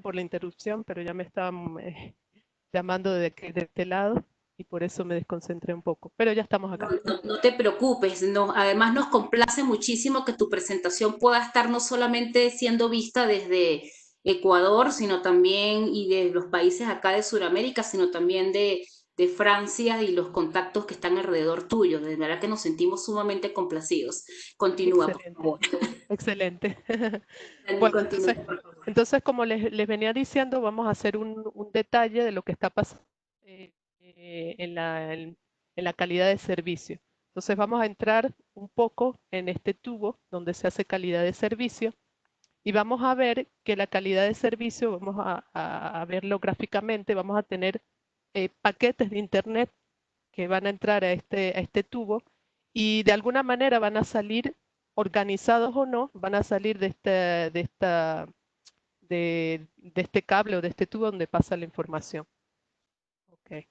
por la interrupción, pero ya me estaban llamando de este lado y por eso me desconcentré un poco. Pero ya estamos No, acá. no te preocupes, además nos complace muchísimo que tu presentación pueda estar no solamente siendo vista desde Ecuador, sino también y de los países acá de Sudamérica, sino también de Francia y los contactos que están alrededor tuyo. De verdad que nos sentimos sumamente complacidos. Continúa, por Excelente, favor. excelente. Dani, Bueno, continúa, por favor. entonces como les venía diciendo, vamos a hacer un detalle de lo que está pasando eh, eh, en la, en, en la calidad de servicio. Entonces vamos a entrar un poco en este tubo donde se hace calidad de servicio y vamos a ver que la calidad de servicio, vamos a verlo gráficamente, vamos a tener paquetes de Internet que van a entrar a este tubo y de alguna manera van a salir organizados o no, van a salir de este cable o de este tubo donde pasa la información. Okay.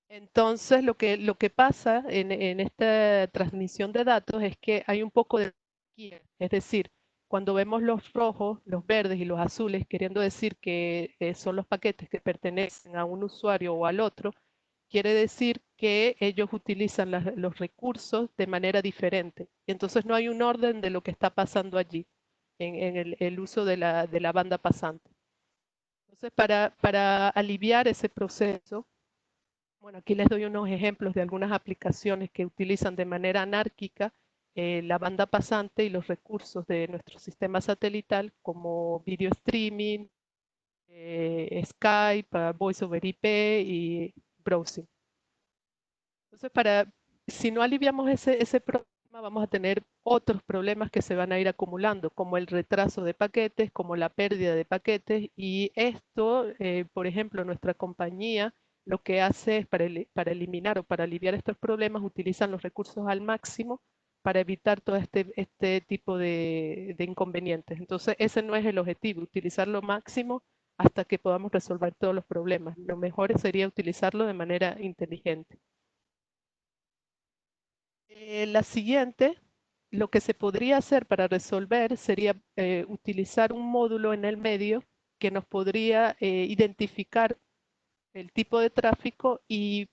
Entonces, lo que pasa en esta transmisión de datos es que hay un poco de anarquía. Es decir, cuando vemos los rojos, los verdes y los azules, queriendo decir que son los paquetes que pertenecen a un usuario o al otro, quiere decir que ellos utilizan los recursos de manera diferente. Y entonces no hay un orden de lo que está pasando allí en el uso de la banda pasante. Entonces, para aliviar ese proceso, bueno, aquí les doy unos ejemplos de algunas aplicaciones que utilizan de manera anárquica la banda pasante y los recursos de nuestro sistema satelital, como video streaming, Skype, Voice over IP y browsing. Entonces, si no aliviamos ese problema, vamos a tener otros problemas que se van a ir acumulando, como el retraso de paquetes, como la pérdida de paquetes, y esto, por ejemplo, nuestra compañía lo que hace es para eliminar o para aliviar estos problemas, utilizan los recursos al máximo para evitar todo este tipo de inconvenientes. Entonces, ese no es el objetivo, utilizar lo máximo hasta que podamos resolver todos los problemas. Lo mejor sería utilizarlo de manera inteligente. La siguiente, lo que se podría hacer para resolver sería utilizar un módulo en el medio que nos podría identificar el tipo de tráfico y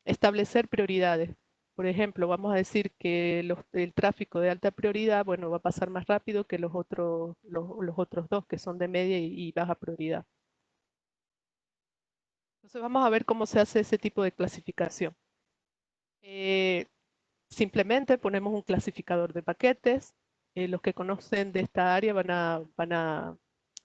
establecer prioridades. Por ejemplo, vamos a decir que el tráfico de alta prioridad, bueno, va a pasar más rápido que los otros dos que son de media y baja prioridad. Entonces vamos a ver cómo se hace ese tipo de clasificación. Eh, Simplemente ponemos un clasificador de paquetes. Los que conocen de esta área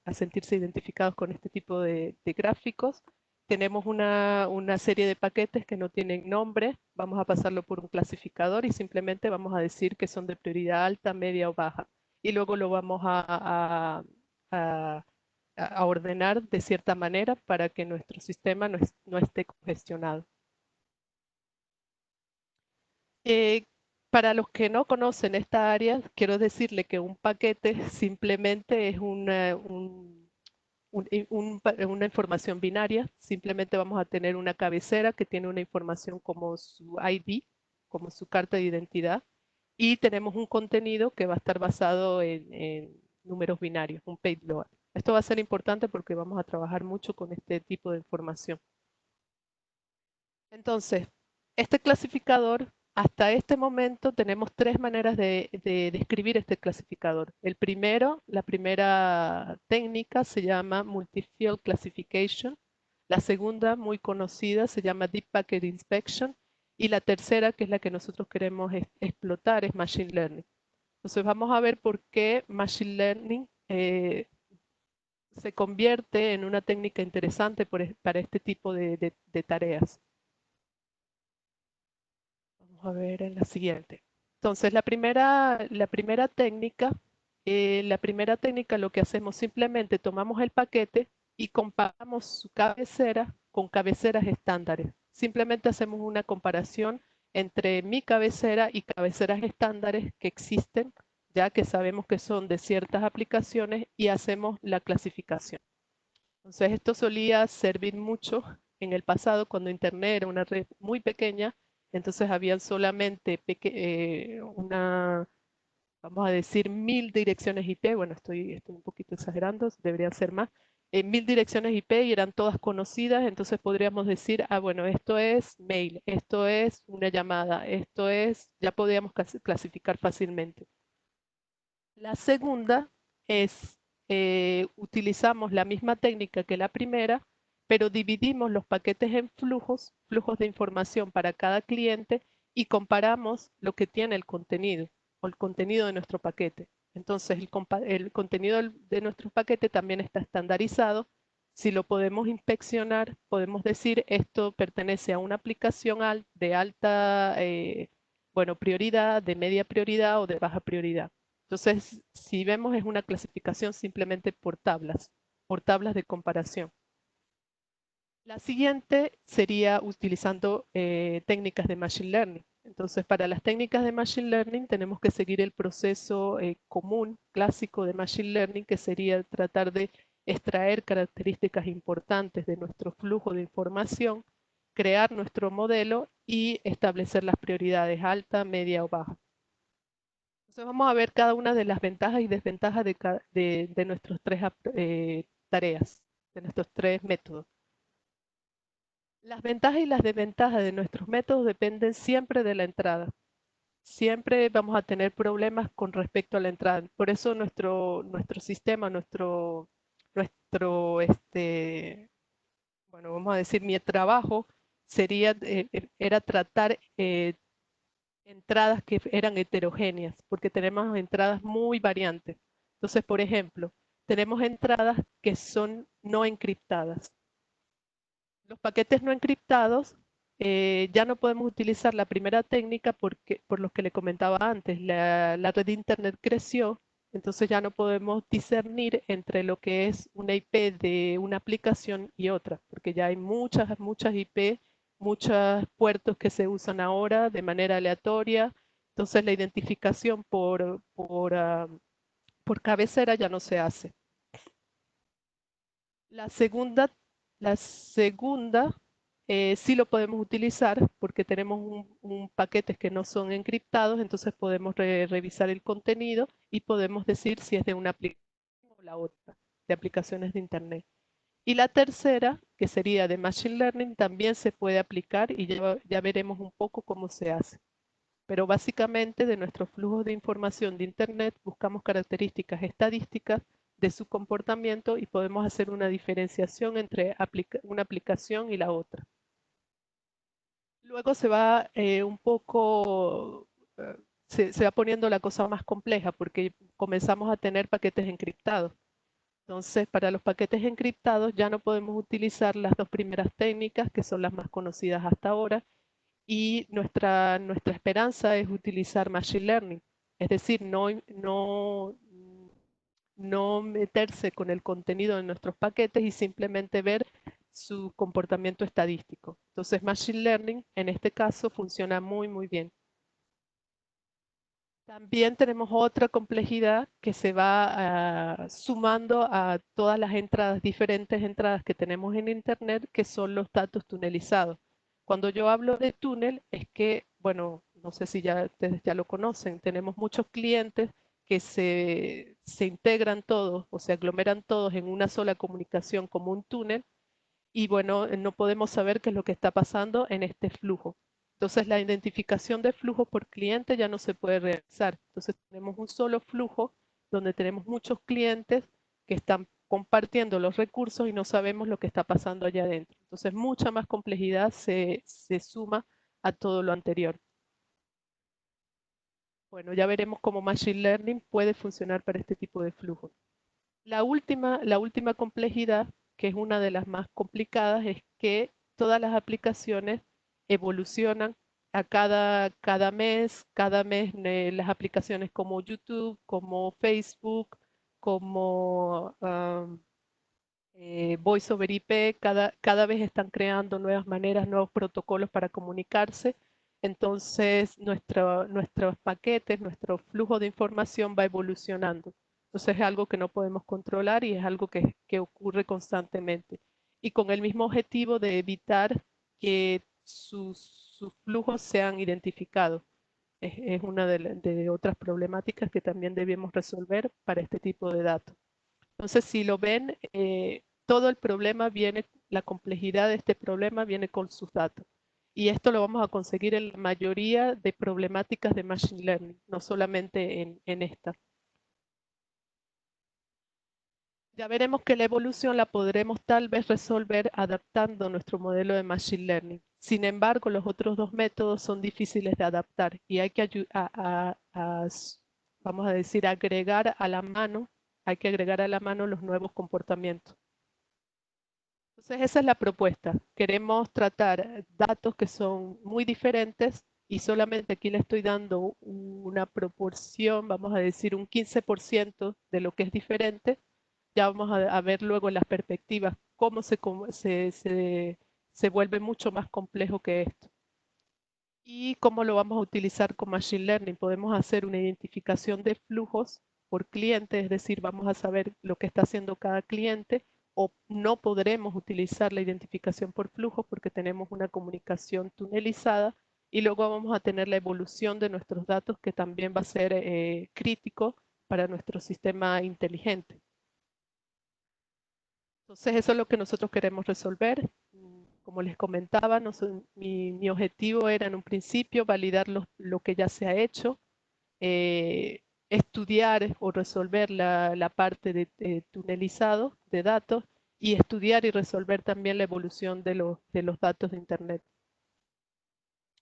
a sentirse identificados con este tipo de gráficos. Tenemos una serie de paquetes que no tienen nombre. Vamos a pasarlo por un clasificador y simplemente vamos a decir que son de prioridad alta, media o baja. Y luego lo vamos a- a ordenar de cierta manera para que nuestro sistema no esté congestionado. Eh, para los que no conocen esta área, quiero decirle que un paquete simplemente es una información binaria. Simplemente vamos a tener una cabecera que tiene una información como su ID, como su carta de identidad, y tenemos un contenido que va a estar basado en números binarios, un payload. Esto va a ser importante porque vamos a trabajar mucho con este tipo de información. Entonces, este clasificador, hasta este momento tenemos tres maneras de describir este clasificador. La primera técnica se llama Multi-Field Classification. La segunda, muy conocida, se llama Deep Packet Inspection. Y la tercera, que es la que nosotros queremos explotar, es Machine Learning. Entonces vamos a ver por qué Machine Learning se convierte en una técnica interesante para este tipo de tareas. Vamos a ver en la siguiente. Entonces, la primera técnica lo que hacemos simplemente tomamos el paquete y comparamos su cabecera con cabeceras estándares. Simplemente hacemos una comparación entre mi cabecera y cabeceras estándares que existen, ya que sabemos que son de ciertas aplicaciones y hacemos la clasificación. Entonces, esto solía servir mucho en el pasado cuando Internet era una red muy pequeña, entonces habían solamente vamos a decir 1000 direcciones IP, bueno, estoy un poquito exagerando, deberían ser más, 1000 direcciones IP y eran todas conocidas, entonces podríamos decir, ah, bueno, esto es mail, esto es una llamada, esto es, ya podríamos clasificar fácilmente. La segunda es, utilizamos la misma técnica que la primera, pero dividimos los paquetes en flujos, flujos de información para cada cliente y comparamos lo que tiene el contenido o el contenido de nuestro paquete. Entonces, el contenido de nuestro paquete también está estandarizado. Si lo podemos inspeccionar, podemos decir esto pertenece a una aplicación de alta, bueno, prioridad, de media prioridad o de baja prioridad. Entonces, si vemos, es una clasificación simplemente por tablas de comparación. La siguiente sería utilizando técnicas de Machine Learning. Entonces, para las técnicas de Machine Learning tenemos que seguir el proceso común, clásico de Machine Learning, que sería tratar de extraer características importantes de nuestro flujo de información, crear nuestro modelo y establecer las prioridades alta, media o baja. Entonces vamos a ver cada una de las ventajas y desventajas de nuestros tres tareas, de nuestros tres métodos. Las ventajas y las desventajas de nuestros métodos dependen siempre de la entrada. Siempre vamos a tener problemas con respecto a la entrada. Por eso nuestro sistema, bueno, vamos a decir, mi trabajo era tratar entradas que eran heterogéneas, porque tenemos entradas muy variantes. Entonces, por ejemplo, tenemos entradas que son no encriptadas. Los paquetes no encriptados ya no podemos utilizar la primera técnica por lo que le comentaba antes. La red de Internet creció, entonces ya no podemos discernir entre lo que es una IP de una aplicación y otra, porque ya hay muchas IP, muchos puertos que se usan ahora de manera aleatoria. Entonces la identificación por cabecera ya no se hace. La segunda, la segunda sí lo podemos utilizar porque tenemos paquetes que no son encriptados, entonces podemos revisar el contenido y podemos decir si es de una aplicación o la otra, de aplicaciones de Internet. Y la tercera, que sería de Machine Learning, también se puede aplicar y ya veremos un poco cómo se hace. Pero básicamente de nuestros flujos de información de Internet buscamos características estadísticas de su comportamiento y podemos hacer una diferenciación entre una aplicación y la otra. Luego se va un poco, se va poniendo la cosa más compleja porque comenzamos a tener paquetes encriptados. Entonces, para los paquetes encriptados ya no podemos utilizar las dos primeras técnicas, que son las más conocidas hasta ahora, y nuestra esperanza es utilizar Machine Learning, es decir, no meterse con el contenido de nuestros paquetes y simplemente ver su comportamiento estadístico. Entonces, Machine Learning en este caso funciona muy bien. También tenemos otra complejidad que se va sumando a todas las diferentes entradas que tenemos en Internet, que son los datos tunelizados. Cuando yo hablo de túnel, es que, bueno, no sé si ya ustedes ya lo conocen, tenemos muchos clientes que se integran todos o se aglomeran todos en una sola comunicación como un túnel y bueno, no podemos saber qué es lo que está pasando en este flujo. Entonces la identificación de flujo por cliente ya no se puede realizar. Entonces tenemos un solo flujo donde tenemos muchos clientes que están compartiendo los recursos y no sabemos lo que está pasando allá adentro. Entonces mucha más complejidad se suma a todo lo anterior. Bueno, ya veremos cómo Machine Learning puede funcionar para este tipo de flujo. La última complejidad, que es una de las más complicadas, es que todas las aplicaciones evolucionan cada mes. Cada mes las aplicaciones como YouTube, como Facebook, como Voice over IP, cada vez están creando nuevas maneras, nuevos protocolos para comunicarse. Entonces, nuestros paquetes, nuestro flujo de información va evolucionando. Entonces, es algo que no podemos controlar y es algo que ocurre constantemente. Y con el mismo objetivo de evitar que sus flujos sean identificados. Es una de otras problemáticas que también debemos resolver para este tipo de datos. Entonces, si lo ven, todo el problema viene, la complejidad de este problema viene con sus datos. Y esto lo vamos a conseguir en la mayoría de problemáticas de Machine Learning, no solamente en esta. Ya veremos que la evolución la podremos tal vez resolver adaptando nuestro modelo de Machine Learning. Sin embargo, los otros dos métodos son difíciles de adaptar y hay que vamos a decir, hay que agregar a la mano los nuevos comportamientos. Entonces, esa es la propuesta. Queremos tratar datos que son muy diferentes y solamente aquí le estoy dando una proporción, vamos a decir un 15% de lo que es diferente. Ya vamos a ver luego las perspectivas, se vuelve mucho más complejo que esto. ¿Y cómo lo vamos a utilizar con Machine Learning? Podemos hacer una identificación de flujos por cliente, es decir, vamos a saber lo que está haciendo cada cliente, o no podremos utilizar la identificación por flujos porque tenemos una comunicación tunelizada, y luego vamos a tener la evolución de nuestros datos que también va a ser crítico para nuestro sistema inteligente. Entonces, eso es lo que nosotros queremos resolver. Como les comentaba, mi objetivo era en un principio validar lo que ya se ha hecho, estudiar o resolver la parte de tunelizado de datos y estudiar y resolver también la evolución de los datos de Internet.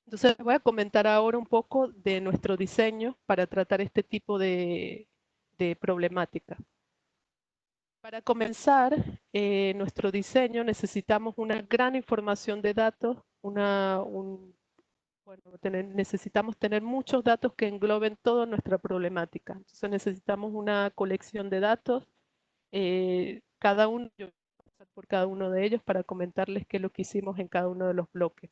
Entonces, voy a comentar ahora un poco de nuestro diseño para tratar este tipo de problemática. Para comenzar nuestro diseño necesitamos una gran información de datos, necesitamos tener muchos datos que engloben toda nuestra problemática. Entonces necesitamos una colección de datos, yo voy a pasar por cada uno de ellos para comentarles qué es lo que hicimos en cada uno de los bloques.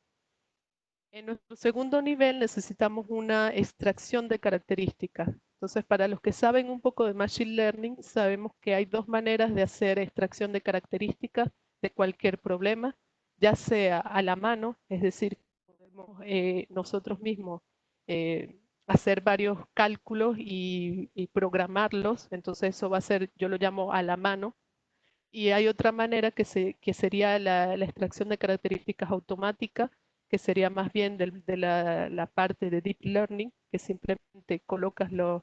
En nuestro segundo nivel necesitamos una extracción de características. Entonces, para los que saben un poco de Machine Learning, sabemos que hay dos maneras de hacer extracción de características de cualquier problema, ya sea a la mano, es decir, podemos nosotros mismos hacer varios cálculos y programarlos. Entonces, eso va a ser, yo lo llamo a la mano. Y hay otra manera que sería la extracción de características automáticas, que sería más bien de la parte de Deep Learning, que simplemente colocas los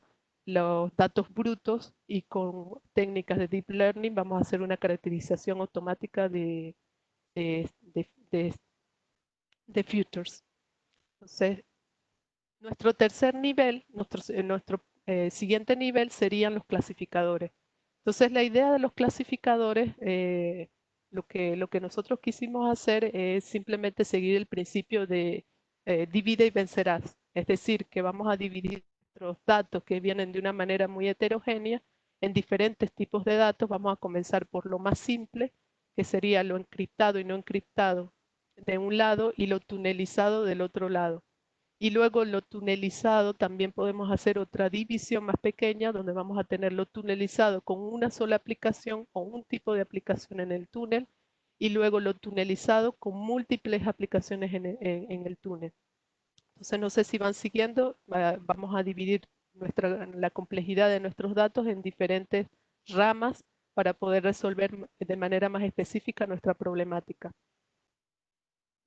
datos brutos y con técnicas de Deep Learning vamos a hacer una caracterización automática de, de, de- de futures. Entonces, nuestro tercer nivel, nuestro siguiente nivel serían los clasificadores. Entonces, la idea de los clasificadores, lo que nosotros quisimos hacer es simplemente seguir el principio de divide y vencerás. Es decir, que vamos a dividir nuestros datos que vienen de una manera muy heterogénea en diferentes tipos de datos. Vamos a comenzar por lo más simple, que sería lo encriptado y no encriptado de un lado y lo tunelizado del otro lado. Y luego lo tunelizado también podemos hacer otra división más pequeña donde vamos a tener lo tunelizado con una sola aplicación o un tipo de aplicación en el túnel y luego lo tunelizado con múltiples aplicaciones en el túnel. Entonces no sé si van siguiendo, vamos a dividir la complejidad de nuestros datos en diferentes ramas para poder resolver de manera más específica nuestra problemática.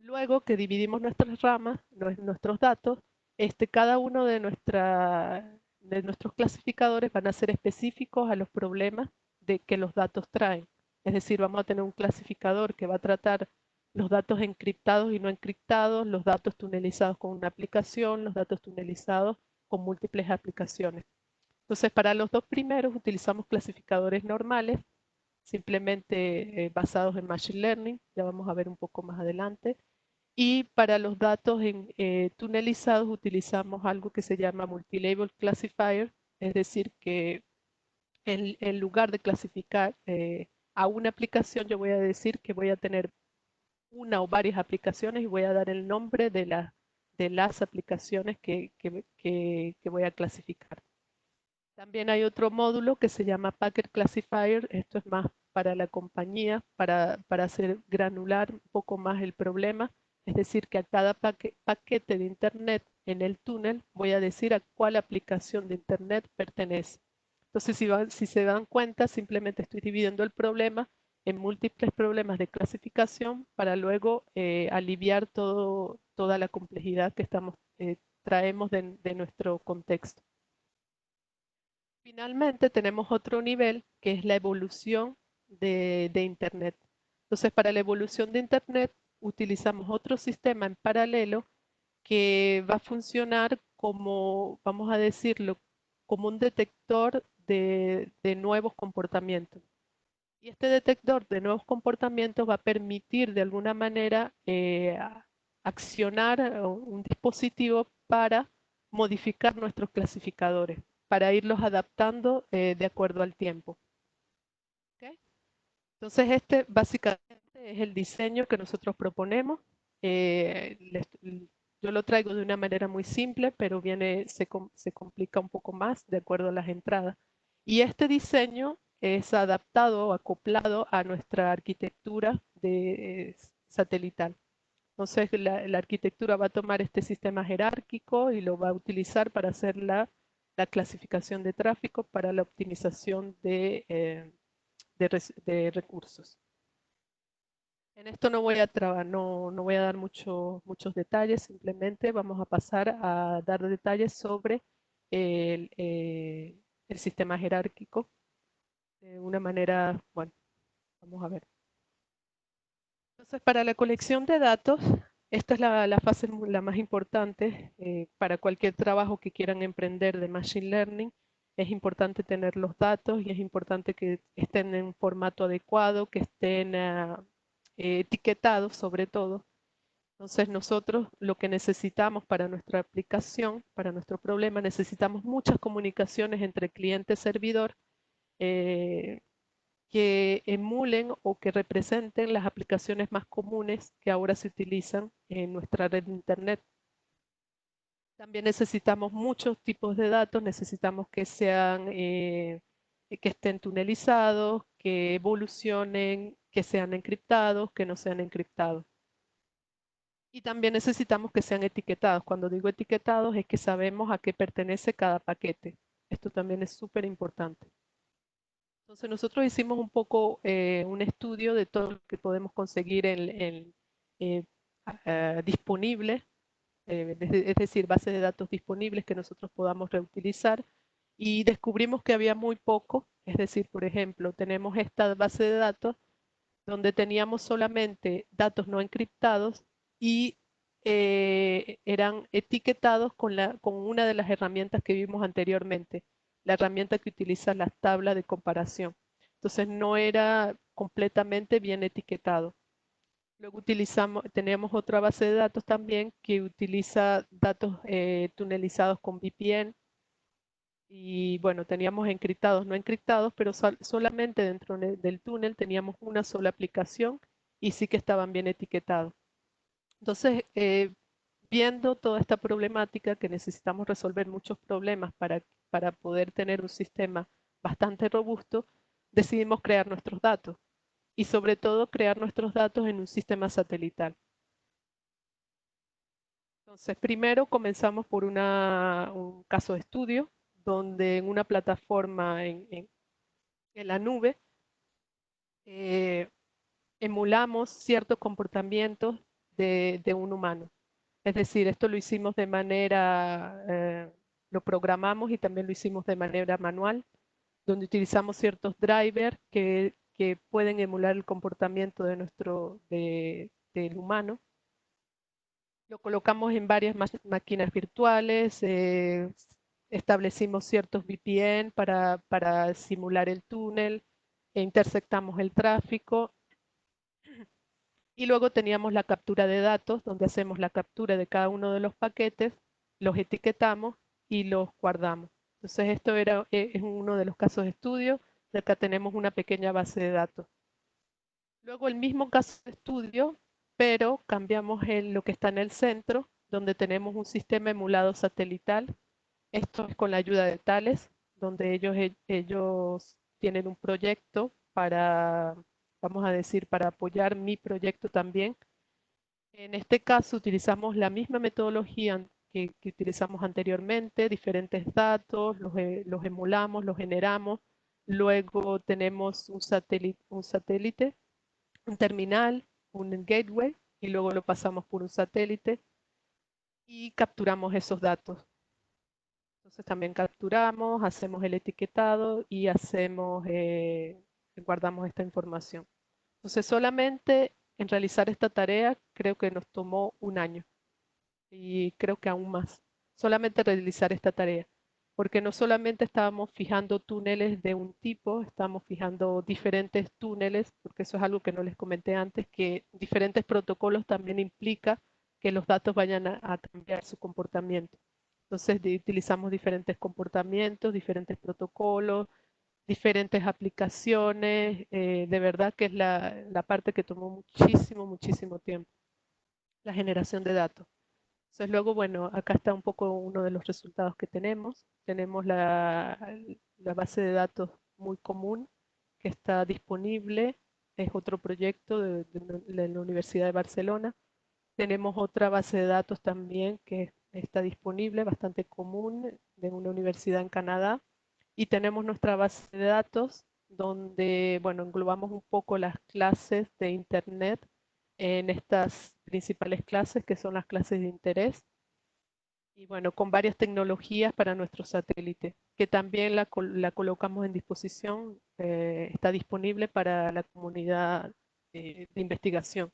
Luego que dividimos nuestras ramas, nuestros datos, cada uno de nuestros clasificadores van a ser específicos a los problemas que los datos traen. Es decir, vamos a tener un clasificador que va a tratar los datos encriptados y no encriptados, los datos tunelizados con una aplicación, los datos tunelizados con múltiples aplicaciones. Entonces, para los dos primeros utilizamos clasificadores normales, simplemente basados en Machine Learning, ya vamos a ver un poco más adelante. Y para los datos tunelizados utilizamos algo que se llama Multilabel Classifier, es decir, que en lugar de clasificar a una aplicación, yo voy a decir que voy a tener una o varias aplicaciones y voy a dar el nombre de las aplicaciones que voy a clasificar. También hay otro módulo que se llama Packet Classifier. Esto es más para la compañía, para hacer granular un poco más el problema. Es decir, que a cada paquete de Internet en el túnel voy a decir a cuál aplicación de Internet pertenece. Entonces, si se dan cuenta, simplemente estoy dividiendo el problema en múltiples problemas de clasificación para luego aliviar toda la complejidad que traemos de nuestro contexto. Finalmente, tenemos otro nivel que es la evolución de Internet. Entonces, para la evolución de Internet, utilizamos otro sistema en paralelo que va a funcionar como, vamos a decirlo, como un detector de nuevos comportamientos. Y este detector de nuevos comportamientos va a permitir de alguna manera accionar un dispositivo para modificar nuestros clasificadores, para irlos adaptando de acuerdo al tiempo. ¿Ok? Entonces, este básicamente es el diseño que nosotros proponemos. Yo lo traigo de una manera muy simple, pero se complica un poco más de acuerdo a las entradas. Y este diseño es adaptado o acoplado a nuestra arquitectura satelital. Entonces, la arquitectura va a tomar este sistema jerárquico y lo va a utilizar para hacer la clasificación de tráfico para la optimización de recursos. En esto no voy a dar muchos detalles, simplemente vamos a pasar a dar detalles sobre el sistema jerárquico de una manera, bueno, vamos a ver. Entonces, para la colección de datos, esta es la fase la más importante para cualquier trabajo que quieran emprender de Machine Learning. Es importante tener los datos y es importante que estén en un formato adecuado, que estén etiquetados sobre todo. Entonces nosotros lo que necesitamos para nuestra aplicación, para nuestro problema, necesitamos muchas comunicaciones entre cliente y servidor que emulen o que representen las aplicaciones más comunes que ahora se utilizan en nuestra red de Internet. También necesitamos muchos tipos de datos, necesitamos que que estén tunelizados, que evolucionen, que sean encriptados, que no sean encriptados. Y también necesitamos que sean etiquetados. Cuando digo etiquetados es que sabemos a qué pertenece cada paquete. Esto también es súper importante. Entonces nosotros hicimos un poco un estudio de todo lo que podemos conseguir eh, disponible, es decir, bases de datos disponibles que nosotros podamos reutilizar y descubrimos que había muy poco, es decir, por ejemplo, tenemos esta base de datos donde teníamos solamente datos no encriptados y eran etiquetados con una de las herramientas que vimos anteriormente, la herramienta que utiliza las tablas de comparación. Entonces no era completamente bien etiquetado. Luego teníamos otra base de datos también que utiliza datos tunelizados con VPN y bueno, teníamos encriptados, no encriptados, pero solamente dentro del túnel teníamos una sola aplicación y sí que estaban bien etiquetados. Entonces, viendo toda esta problemática que necesitamos resolver muchos problemas para poder tener un sistema bastante robusto, decidimos crear nuestros datos y sobre todo crear nuestros datos en un sistema satelital. Entonces, primero comenzamos por un caso de estudio, donde en una plataforma en la nube eh, emulamos ciertos comportamientos de un humano. Es decir, esto lo hicimos lo programamos y también lo hicimos de manera manual, donde utilizamos ciertos drivers que pueden emular el comportamiento del humano. Lo colocamos en varias máquinas virtuales, establecimos ciertos VPN para simular el túnel, e intersectamos el tráfico y luego teníamos la captura de datos, donde hacemos la captura de cada uno de los paquetes, los etiquetamos y los guardamos. Entonces es uno de los casos de estudio, de acá tenemos una pequeña base de datos. Luego el mismo caso de estudio, pero cambiamos lo que está en el centro, donde tenemos un sistema emulado satelital. Esto es con la ayuda de Thales, donde ellos tienen un proyecto vamos a decir, para apoyar mi proyecto también. En este caso utilizamos la misma metodología que utilizamos anteriormente, diferentes datos, los emulamos, los generamos, luego tenemos un terminal, un gateway, y luego lo pasamos por un satélite y capturamos esos datos. Entonces también capturamos, hacemos el etiquetado y guardamos esta información. Entonces solamente en realizar esta tarea creo que nos tomó un año y creo que aún más. Solamente realizar esta tarea. Porque no solamente estábamos fijando túneles de un tipo, estábamos fijando diferentes túneles, porque eso es algo que no les comenté antes, que diferentes protocolos también implica que los datos vayan a cambiar su comportamiento. Entonces utilizamos diferentes comportamientos, diferentes protocolos, diferentes aplicaciones. De verdad que es la parte que tomó muchísimo, muchísimo tiempo, la generación de datos. Entonces luego, bueno, acá está un poco uno de los resultados que tenemos. Tenemos la base de datos muy común que está disponible. Es otro proyecto de la Universidad de Barcelona. Tenemos otra base de datos también que está disponible, bastante común, de una universidad en Canadá. Y tenemos nuestra base de datos donde, bueno, englobamos un poco las clases de Internet en estas principales clases que son las clases de interés. Y bueno, con varias tecnologías para nuestro satélite, que también la colocamos en disposición, está disponible para la comunidad de investigación,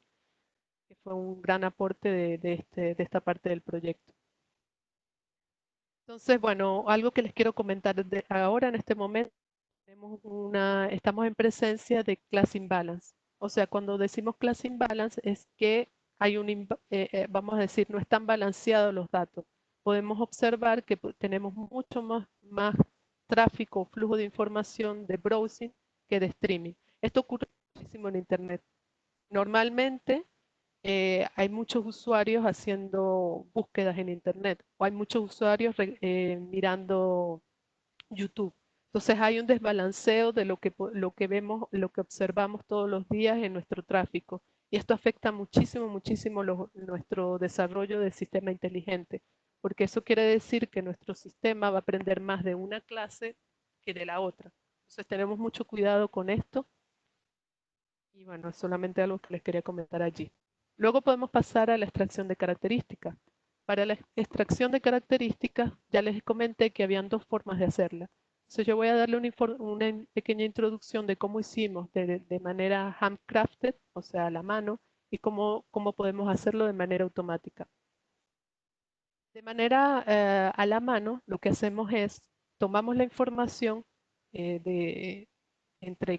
que fue un gran aporte de esta parte del proyecto. Entonces, bueno, algo que les quiero comentar ahora en este momento, estamos en presencia de class imbalance. O sea, cuando decimos class imbalance es que vamos a decir, no están balanceados los datos. Podemos observar que tenemos mucho más tráfico o flujo de información de browsing que de streaming. Esto ocurre muchísimo en Internet. Normalmente hay muchos usuarios haciendo búsquedas en Internet o hay muchos usuarios mirando YouTube. Entonces hay un desbalanceo de lo que vemos, lo que observamos todos los días en nuestro tráfico. Y esto afecta muchísimo, muchísimo nuestro desarrollo del sistema inteligente, porque eso quiere decir que nuestro sistema va a aprender más de una clase que de la otra. Entonces tenemos mucho cuidado con esto y bueno, es solamente algo que les quería comentar allí. Luego podemos pasar a la extracción de características. Para la extracción de características, ya les comenté que habían dos formas de hacerla. Entonces yo voy a darle una pequeña introducción de cómo hicimos de manera handcrafted, o sea, a la mano, y cómo podemos hacerlo de manera automática. De manera a la mano, lo que hacemos es, tomamos la información entre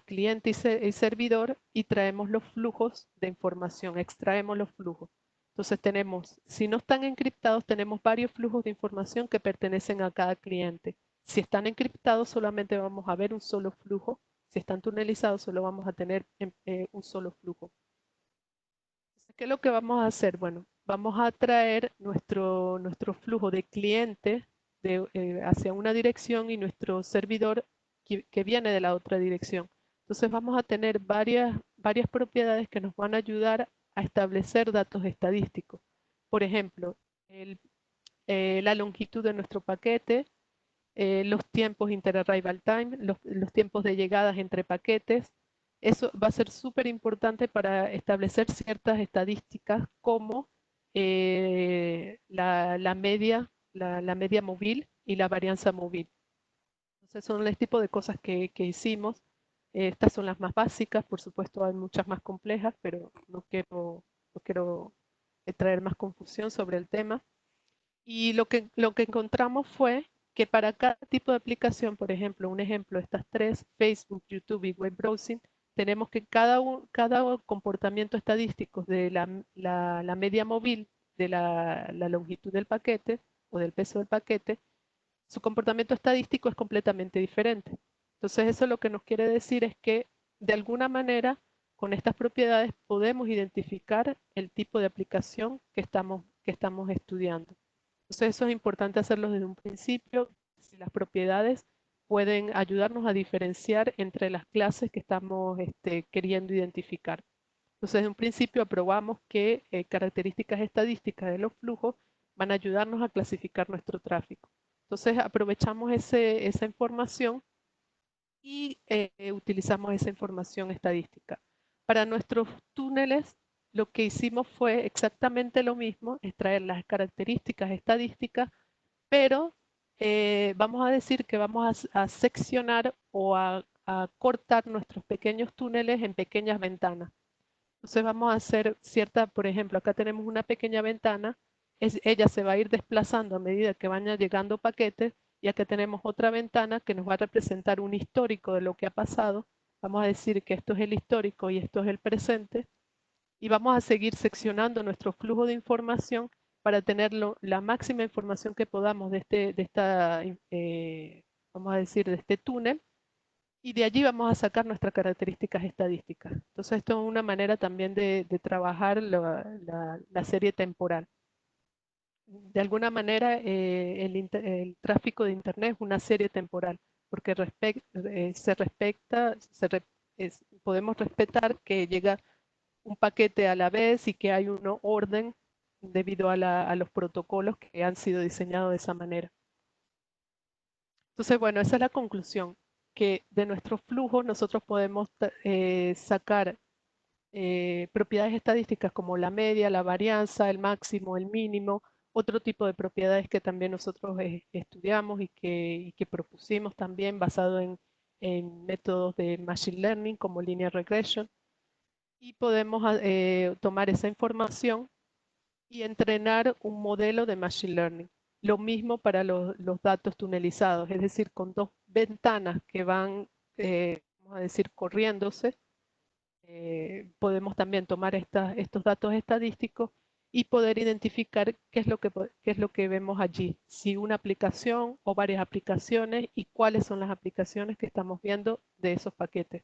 cliente y servidor y traemos los flujos de información, extraemos los flujos. Entonces tenemos, si no están encriptados, tenemos varios flujos de información que pertenecen a cada cliente. Si están encriptados, solamente vamos a ver un solo flujo. Si están tunelizados, solo vamos a tener un solo flujo. ¿Qué es lo que vamos a hacer? Bueno, vamos a traer nuestro flujo de cliente hacia una dirección y nuestro servidor que viene de la otra dirección. Entonces vamos a tener varias propiedades que nos van a ayudar a establecer datos estadísticos. Por ejemplo, la longitud de nuestro paquete, los tiempos inter-arrival time, los tiempos de llegadas entre paquetes. Eso va a ser súper importante para establecer ciertas estadísticas como la media móvil y la varianza móvil. Entonces son el tipo de cosas que hicimos. Estas son las más básicas, por supuesto hay muchas más complejas, pero no quiero traer más confusión sobre el tema. Y lo que encontramos fue que para cada tipo de aplicación, por ejemplo, un ejemplo, estas tres, Facebook, YouTube y web browsing, tenemos que cada comportamiento estadístico de la media móvil de la longitud del paquete o del peso del paquete, su comportamiento estadístico es completamente diferente. Entonces eso lo que nos quiere decir es que de alguna manera con estas propiedades podemos identificar el tipo de aplicación que estamos estudiando. Entonces eso es importante hacerlo desde un principio, si las propiedades pueden ayudarnos a diferenciar entre las clases que estamos queriendo identificar. Entonces, en un principio aprobamos que características estadísticas de los flujos van a ayudarnos a clasificar nuestro tráfico. Entonces, aprovechamos esa información y utilizamos esa información estadística. Para nuestros túneles, lo que hicimos fue exactamente lo mismo, extraer las características estadísticas, pero vamos a decir que vamos a seccionar o a cortar nuestros pequeños túneles en pequeñas ventanas. Entonces vamos a hacer cierta, por ejemplo, acá tenemos una pequeña ventana, ella se va a ir desplazando a medida que vayan llegando paquetes, y acá tenemos otra ventana que nos va a representar un histórico de lo que ha pasado. Vamos a decir que esto es el histórico y esto es el presente, y vamos a seguir seccionando nuestro flujo de información para tener la máxima información que podamos vamos a decir, de este túnel, y de allí vamos a sacar nuestras características estadísticas. Entonces, esto es una manera también de trabajar la serie temporal. De alguna manera, el tráfico de Internet es una serie temporal, porque podemos respetar que llega un paquete a la vez y que hay un orden debido a los protocolos que han sido diseñados de esa manera. Entonces, bueno, esa es la conclusión, que de nuestros flujos nosotros podemos sacar propiedades estadísticas como la media, la varianza, el máximo, el mínimo, otro tipo de propiedades que también nosotros estudiamos y que propusimos también basado en métodos de Machine Learning como Linear Regression, y podemos tomar esa información y entrenar un modelo de Machine Learning. Lo mismo para los datos tunelizados, es decir, con dos ventanas que van, vamos a decir, corriéndose, podemos también tomar estos datos estadísticos y poder identificar qué es lo que vemos allí, si una aplicación o varias aplicaciones, y cuáles son las aplicaciones que estamos viendo de esos paquetes.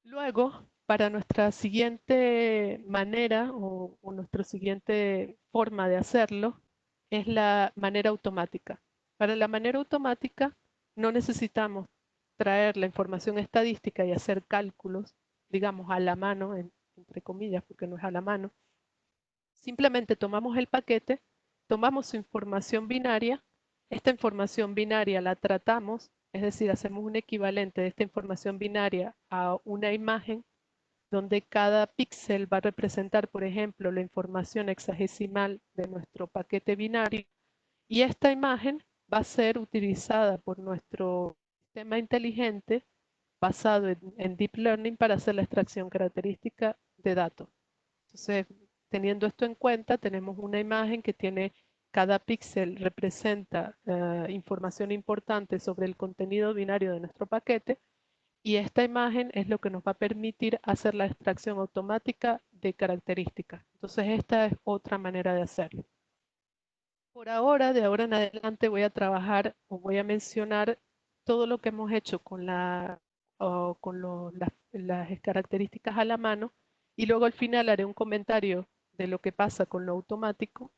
Luego, para nuestra siguiente manera o nuestra siguiente forma de hacerlo, es la manera automática. Para la manera automática no necesitamos traer la información estadística y hacer cálculos, digamos, a la mano, entre comillas, porque no es a la mano. Simplemente tomamos el paquete, tomamos su información binaria, esta información binaria la tratamos, es decir, hacemos un equivalente de esta información binaria a una imagen donde cada píxel va a representar, por ejemplo, la información hexagesimal de nuestro paquete binario, y esta imagen va a ser utilizada por nuestro sistema inteligente basado en Deep Learning para hacer la extracción característica de datos. Entonces, teniendo esto en cuenta, tenemos una imagen que tiene, cada píxel representa información importante sobre el contenido binario de nuestro paquete, y esta imagen es lo que nos va a permitir hacer la extracción automática de características. Entonces, esta es otra manera de hacerlo. Por ahora, de ahora en adelante, voy a trabajar o voy a mencionar todo lo que hemos hecho con las características a la mano, y luego al final haré un comentario de lo que pasa con lo automático,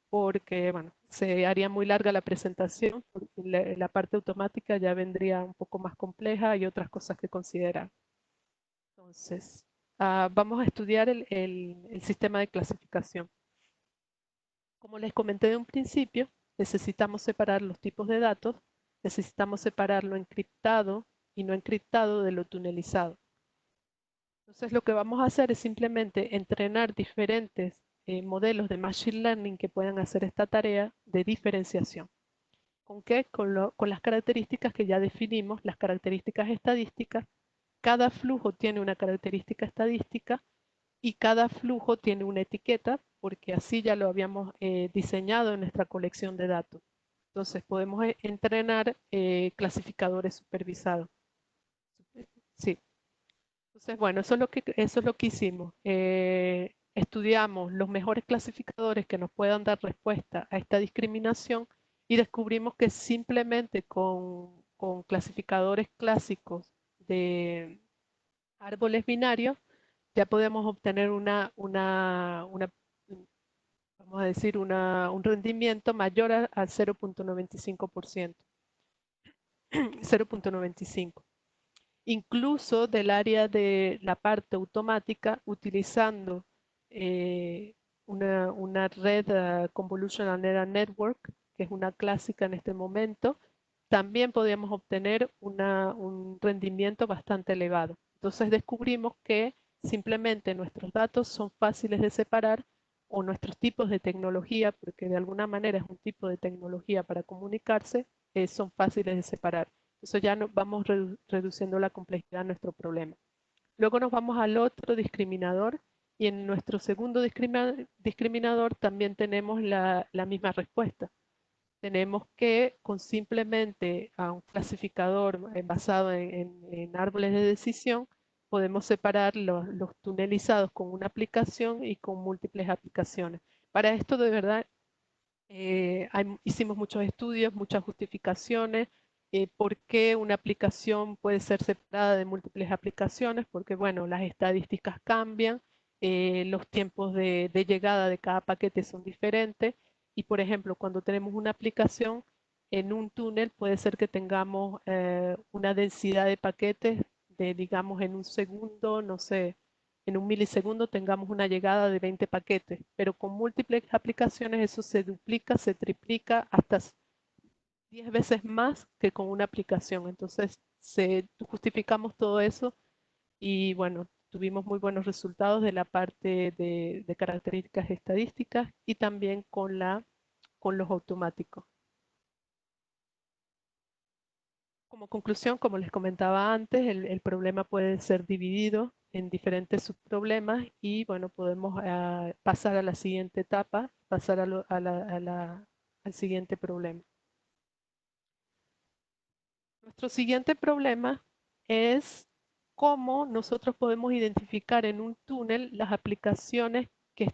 porque bueno, se haría muy larga la presentación, porque la parte automática ya vendría un poco más compleja y otras cosas que considerar. Entonces, vamos a estudiar el sistema de clasificación. Como les comenté de un principio, necesitamos separar los tipos de datos, necesitamos separar lo encriptado y no encriptado de lo tunelizado. Entonces, lo que vamos a hacer es simplemente entrenar diferentes modelos de Machine Learning que puedan hacer esta tarea de diferenciación. ¿Con qué? Con las características que ya definimos, las características estadísticas. Cada flujo tiene una característica estadística y cada flujo tiene una etiqueta, porque así ya lo habíamos diseñado en nuestra colección de datos. Entonces podemos entrenar clasificadores supervisados. Sí. Entonces, bueno, eso es lo que hicimos. Estudiamos los mejores clasificadores que nos puedan dar respuesta a esta discriminación, y descubrimos que simplemente con clasificadores clásicos de árboles binarios ya podemos obtener vamos a decir, un rendimiento mayor al 0.95%. 0.95. incluso del área de la parte automática, utilizando eh, una red Convolutional Neural Network, que es una clásica en este momento, también podíamos obtener un rendimiento bastante elevado. Entonces descubrimos que simplemente nuestros datos son fáciles de separar o nuestros tipos de tecnología, porque de alguna manera es un tipo de tecnología para comunicarse, son fáciles de separar. Eso ya vamos reduciendo la complejidad de nuestro problema. Luego nos vamos al otro discriminador y en nuestro segundo discriminador también tenemos la misma respuesta. Tenemos que con simplemente a un clasificador basado en árboles de decisión, podemos separar los tunelizados con una aplicación y con múltiples aplicaciones. Para esto de verdad hicimos muchos estudios, muchas justificaciones, por qué una aplicación puede ser separada de múltiples aplicaciones, porque bueno, las estadísticas cambian, los tiempos de llegada de cada paquete son diferentes y por ejemplo, cuando tenemos una aplicación en un túnel puede ser que tengamos una densidad de paquetes de, digamos, en un segundo, no sé, en un milisegundo tengamos una llegada de 20 paquetes, pero con múltiples aplicaciones eso se duplica, se triplica hasta 10 veces más que con una aplicación. Entonces, justificamos todo eso y bueno, tuvimos muy buenos resultados de la parte de características estadísticas y también con los automáticos. Como conclusión, como les comentaba antes, el problema puede ser dividido en diferentes subproblemas y bueno, podemos pasar a la siguiente etapa, pasar al siguiente problema. Nuestro siguiente problema es cómo nosotros podemos identificar en un túnel las aplicaciones que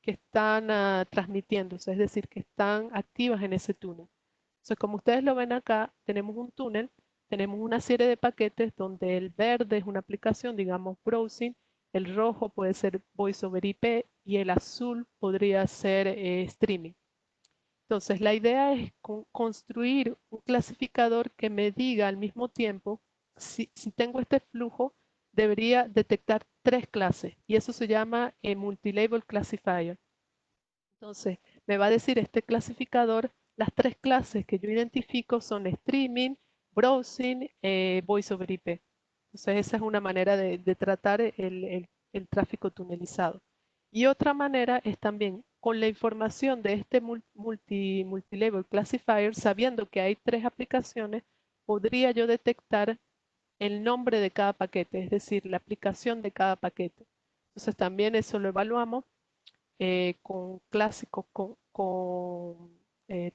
están transmitiéndose, es decir, que están activas en ese túnel. Entonces, como ustedes lo ven acá, tenemos un túnel, tenemos una serie de paquetes donde el verde es una aplicación, digamos, browsing, el rojo puede ser voice over IP y el azul podría ser streaming. Entonces, la idea es construir un clasificador que me diga al mismo tiempo, si tengo este flujo, debería detectar tres clases y eso se llama multilabel classifier. Entonces, me va a decir este clasificador, las tres clases que yo identifico son streaming, browsing, voice over IP. Entonces, esa es una manera de tratar el tráfico tunelizado. Y otra manera es también con la información de este multilevel classifier, sabiendo que hay tres aplicaciones, podría yo detectar el nombre de cada paquete, es decir, la aplicación de cada paquete. Entonces, también eso lo evaluamos con clásicos, con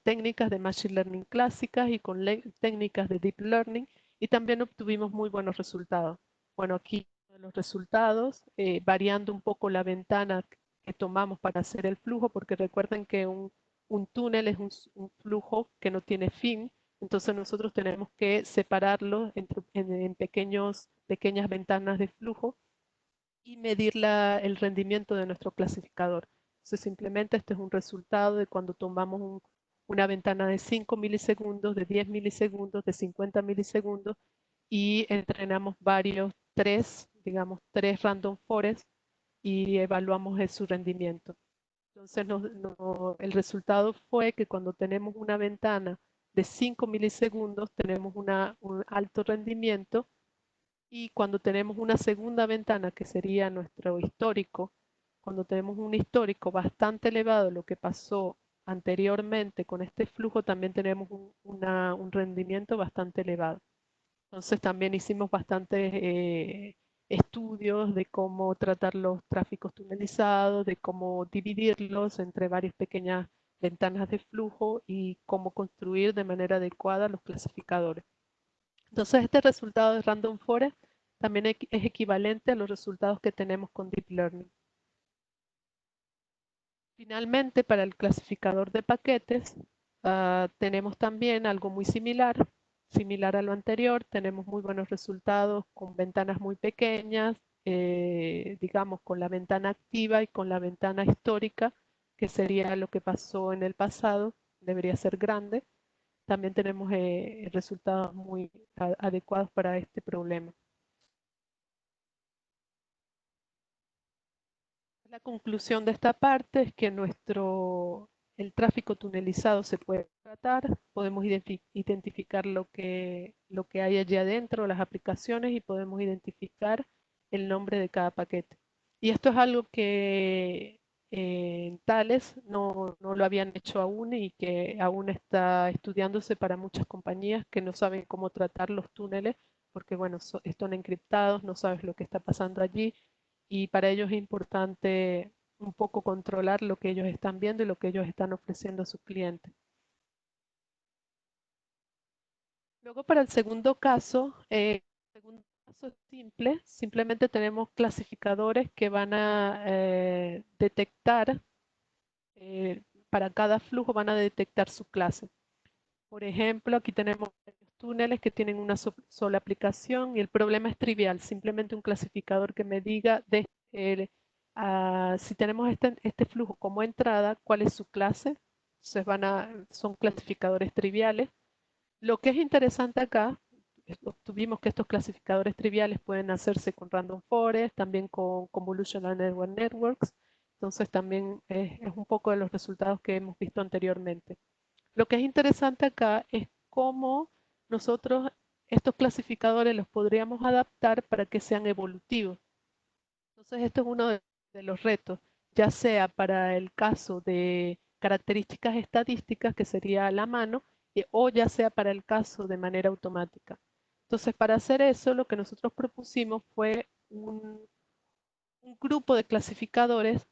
técnicas de Machine Learning clásicas y con técnicas de Deep Learning y también obtuvimos muy buenos resultados. Bueno, aquí los resultados, variando un poco la ventana que tomamos para hacer el flujo, porque recuerden que un túnel es un flujo que no tiene fin, entonces nosotros tenemos que separarlo en pequeñas ventanas de flujo y medir el rendimiento de nuestro clasificador. Entonces, simplemente este es un resultado de cuando tomamos una ventana de 5 milisegundos, de 10 milisegundos, de 50 milisegundos y entrenamos digamos, tres random forests y evaluamos su rendimiento. Entonces, el resultado fue que cuando tenemos una ventana de 5 milisegundos, tenemos un alto rendimiento y cuando tenemos una segunda ventana, que sería nuestro histórico, cuando tenemos un histórico bastante elevado, lo que pasó anteriormente con este flujo, también tenemos un rendimiento bastante elevado. Entonces también hicimos bastantes estudios de cómo tratar los tráficos tunelizados, de cómo dividirlos entre varias pequeñas ventanas de flujo y cómo construir de manera adecuada los clasificadores. Entonces, este resultado de Random Forest también es equivalente a los resultados que tenemos con Deep Learning. Finalmente, para el clasificador de paquetes, tenemos también algo muy similar a lo anterior. Tenemos muy buenos resultados con ventanas muy pequeñas, digamos con la ventana activa y con la ventana histórica, que sería lo que pasó en el pasado, debería ser grande. también tenemos resultados muy adecuados para este problema. La conclusión de esta parte es que el tráfico tunelizado se puede tratar, podemos identificar lo que hay allí adentro, las aplicaciones, y podemos identificar el nombre de cada paquete. Y esto es algo que en Thales no lo habían hecho aún y que aún está estudiándose para muchas compañías que no saben cómo tratar los túneles, porque bueno, están encriptados, no sabes lo que está pasando allí, y para ellos es importante un poco controlar lo que ellos están viendo y lo que ellos están ofreciendo a sus clientes. Luego, para el segundo caso es simple, simplemente tenemos clasificadores que van a detectar, para cada flujo van a detectar su clase. Por ejemplo, aquí tenemos túneles que tienen una sola aplicación y el problema es trivial, simplemente un clasificador que me diga si tenemos este flujo como entrada, cuál es su clase. Entonces son clasificadores triviales. Lo que es interesante acá, obtuvimos que estos clasificadores triviales pueden hacerse con Random Forest, también con Convolutional Networks. Entonces también es un poco de los resultados que hemos visto anteriormente. Lo que es interesante acá es cómo nosotros estos clasificadores los podríamos adaptar para que sean evolutivos. Entonces, esto es uno de los retos, ya sea para el caso de características estadísticas, que sería a la mano, o ya sea para el caso de manera automática. Entonces, para hacer eso, lo que nosotros propusimos fue un grupo de clasificadores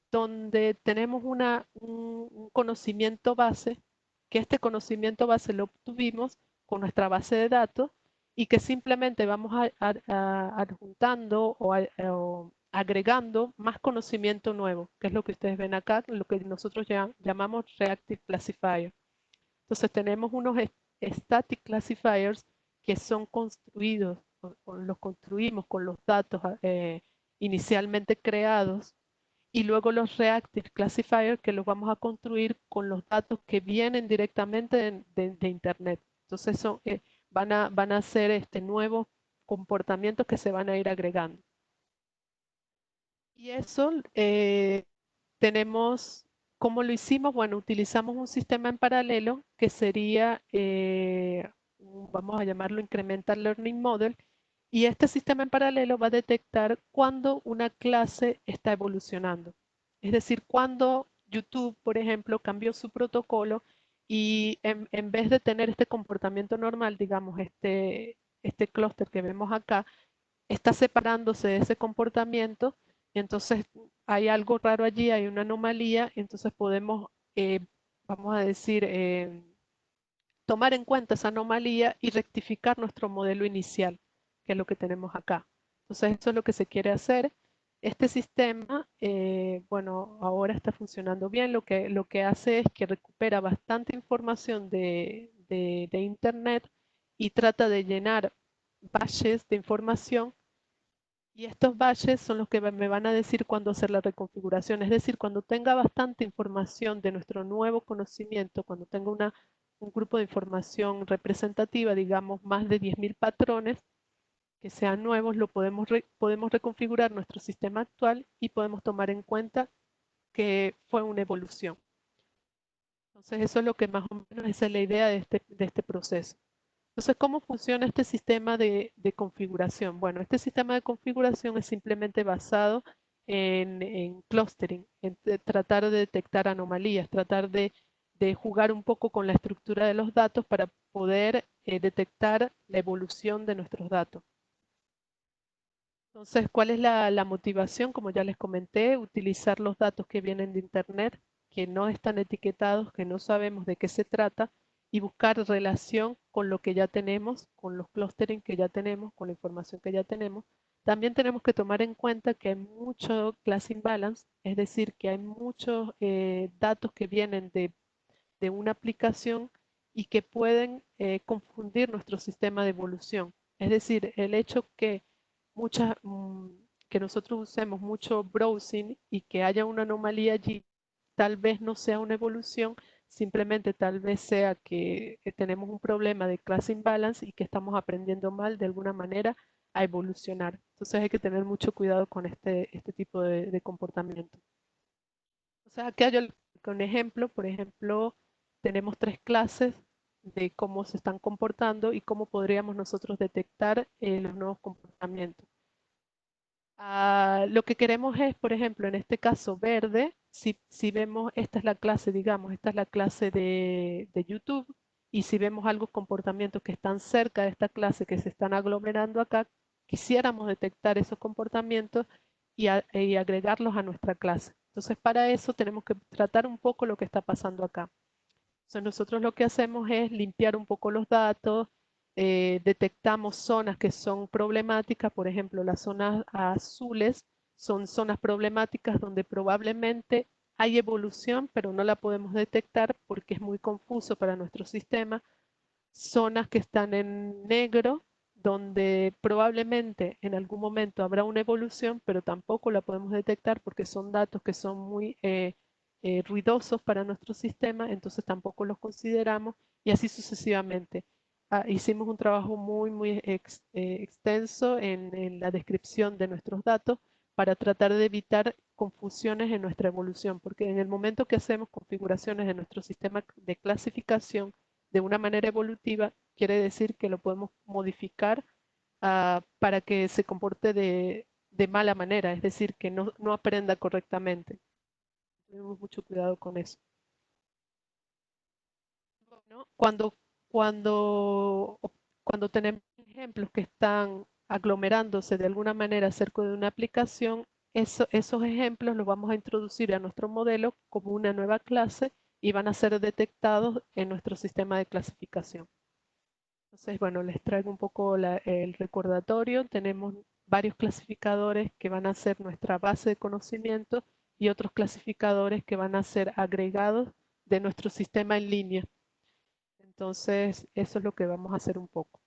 donde tenemos un conocimiento base, que este conocimiento base lo obtuvimos con nuestra base de datos y que simplemente vamos adjuntando o agregando más conocimiento nuevo, que es lo que ustedes ven acá, lo que nosotros llamamos Reactive Classifier. Entonces tenemos unos Static Classifiers que son construidos, o los construimos con los datos inicialmente creados, y luego los Reactive Classifiers que los vamos a construir con los datos que vienen directamente de Internet. Entonces van a ser nuevos comportamientos que se van a ir agregando. Y eso tenemos, ¿cómo lo hicimos? Bueno, utilizamos un sistema en paralelo que sería, vamos a llamarlo Incremental Learning Model, y este sistema en paralelo va a detectar cuando una clase está evolucionando. Es decir, cuando YouTube, por ejemplo, cambió su protocolo y en vez de tener este comportamiento normal, digamos, este clúster que vemos acá, está separándose de ese comportamiento, y entonces hay algo raro allí, hay una anomalía, y entonces podemos, vamos a decir, tomar en cuenta esa anomalía y rectificar nuestro modelo inicial, que es lo que tenemos acá. Entonces, eso es lo que se quiere hacer. Este sistema, bueno, ahora está funcionando bien. Lo que hace es que recupera bastante información de Internet y trata de llenar baches de información, y estos batches son los que me van a decir cuándo hacer la reconfiguración. Es decir, cuando tenga bastante información de nuestro nuevo conocimiento, cuando tenga un grupo de información representativa, digamos más de 10.000 patrones que sean nuevos, podemos reconfigurar nuestro sistema actual y podemos tomar en cuenta que fue una evolución. Entonces, eso es lo que más o menos esa es la idea de este proceso. Entonces, ¿cómo funciona este sistema de configuración? Bueno, este sistema de configuración es simplemente basado en clustering, en tratar de detectar anomalías, tratar de jugar un poco con la estructura de los datos para poder detectar la evolución de nuestros datos. Entonces, ¿cuál es la motivación? Como ya les comenté, utilizar los datos que vienen de Internet, que no están etiquetados, que no sabemos de qué se trata, y buscar relación con lo que ya tenemos, con los clustering que ya tenemos, con la información que ya tenemos. También tenemos que tomar en cuenta que hay mucho class imbalance, es decir, que hay muchos datos que vienen de una aplicación y que pueden confundir nuestro sistema de evolución. Es decir, el hecho que nosotros usemos mucho browsing y que haya una anomalía allí, tal vez no sea una evolución, simplemente tal vez sea que tenemos un problema de class imbalance y que estamos aprendiendo mal de alguna manera a evolucionar. Entonces hay que tener mucho cuidado con este tipo de comportamiento. O sea, aquí hay un ejemplo, por ejemplo, tenemos 3 clases de cómo se están comportando y cómo podríamos nosotros detectar los nuevos comportamientos. Lo que queremos es, por ejemplo, en este caso verde, si vemos, esta es la clase, digamos, esta es la clase de YouTube, y si vemos algo, comportamientos que están cerca de esta clase, que se están aglomerando acá, quisiéramos detectar esos comportamientos y agregarlos a nuestra clase. Entonces, para eso tenemos que tratar un poco lo que está pasando acá. Entonces, nosotros lo que hacemos es limpiar un poco los datos, detectamos zonas que son problemáticas, por ejemplo, las zonas azules son zonas problemáticas donde probablemente hay evolución, pero no la podemos detectar porque es muy confuso para nuestro sistema. Zonas que están en negro, donde probablemente en algún momento habrá una evolución, pero tampoco la podemos detectar porque son datos que son muy ruidosos para nuestro sistema, entonces tampoco los consideramos, y así sucesivamente. Hicimos un trabajo muy extenso en la descripción de nuestros datos para tratar de evitar confusiones en nuestra evolución, porque en el momento que hacemos configuraciones de nuestro sistema de clasificación de una manera evolutiva, quiere decir que lo podemos modificar para que se comporte de mala manera, es decir, que no aprenda correctamente. Tenemos mucho cuidado con eso. ¿No? Cuando, cuando tenemos ejemplos que están aglomerándose de alguna manera cerca de una aplicación, esos ejemplos los vamos a introducir a nuestro modelo como una nueva clase y van a ser detectados en nuestro sistema de clasificación. Entonces, bueno, les traigo un poco el recordatorio. Tenemos varios clasificadores que van a ser nuestra base de conocimiento y otros clasificadores que van a ser agregados de nuestro sistema en línea. Entonces, eso es lo que vamos a hacer un poco.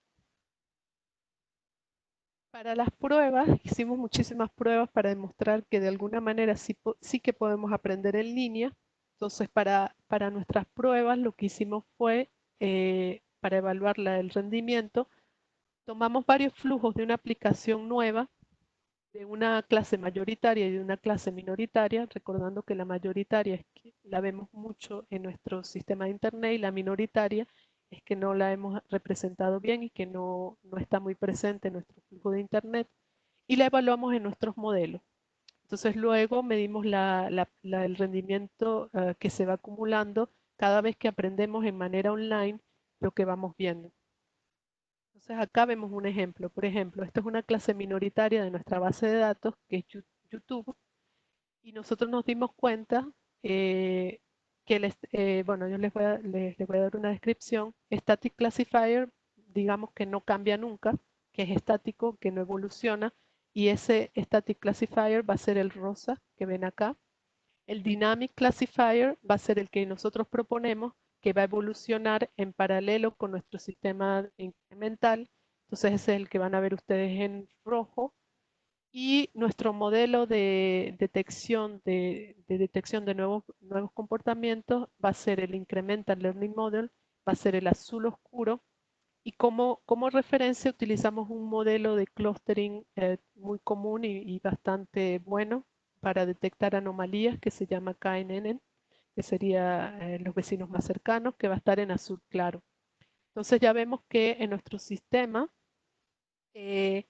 Para las pruebas, hicimos muchísimas pruebas para demostrar que de alguna manera sí que podemos aprender en línea. Entonces, para nuestras pruebas, lo que hicimos fue, para evaluar el rendimiento, tomamos varios flujos de una aplicación nueva, de una clase mayoritaria y de una clase minoritaria, recordando que la mayoritaria es que la vemos mucho en nuestro sistema de Internet y la minoritaria es que no la hemos representado bien y que no está muy presente en nuestro flujo de Internet, y la evaluamos en nuestros modelos. Entonces luego medimos el rendimiento que se va acumulando cada vez que aprendemos en manera online lo que vamos viendo. Entonces acá vemos un ejemplo. Por ejemplo, esta es una clase minoritaria de nuestra base de datos, que es YouTube, y nosotros nos dimos cuenta que, bueno, yo les voy a dar una descripción. Static Classifier, digamos que no cambia nunca, que es estático, que no evoluciona, y ese Static Classifier va a ser el rosa que ven acá. El Dynamic Classifier va a ser el que nosotros proponemos, que va a evolucionar en paralelo con nuestro sistema incremental. Entonces ese es el que van a ver ustedes en rojo. Y nuestro modelo de detección de nuevos comportamientos va a ser el Incremental Learning Model, va a ser el azul oscuro. Y como referencia utilizamos un modelo de clustering muy común y bastante bueno para detectar anomalías, que se llama KNN, que sería los vecinos más cercanos, que va a estar en azul claro. Entonces ya vemos que en nuestro sistema, eh,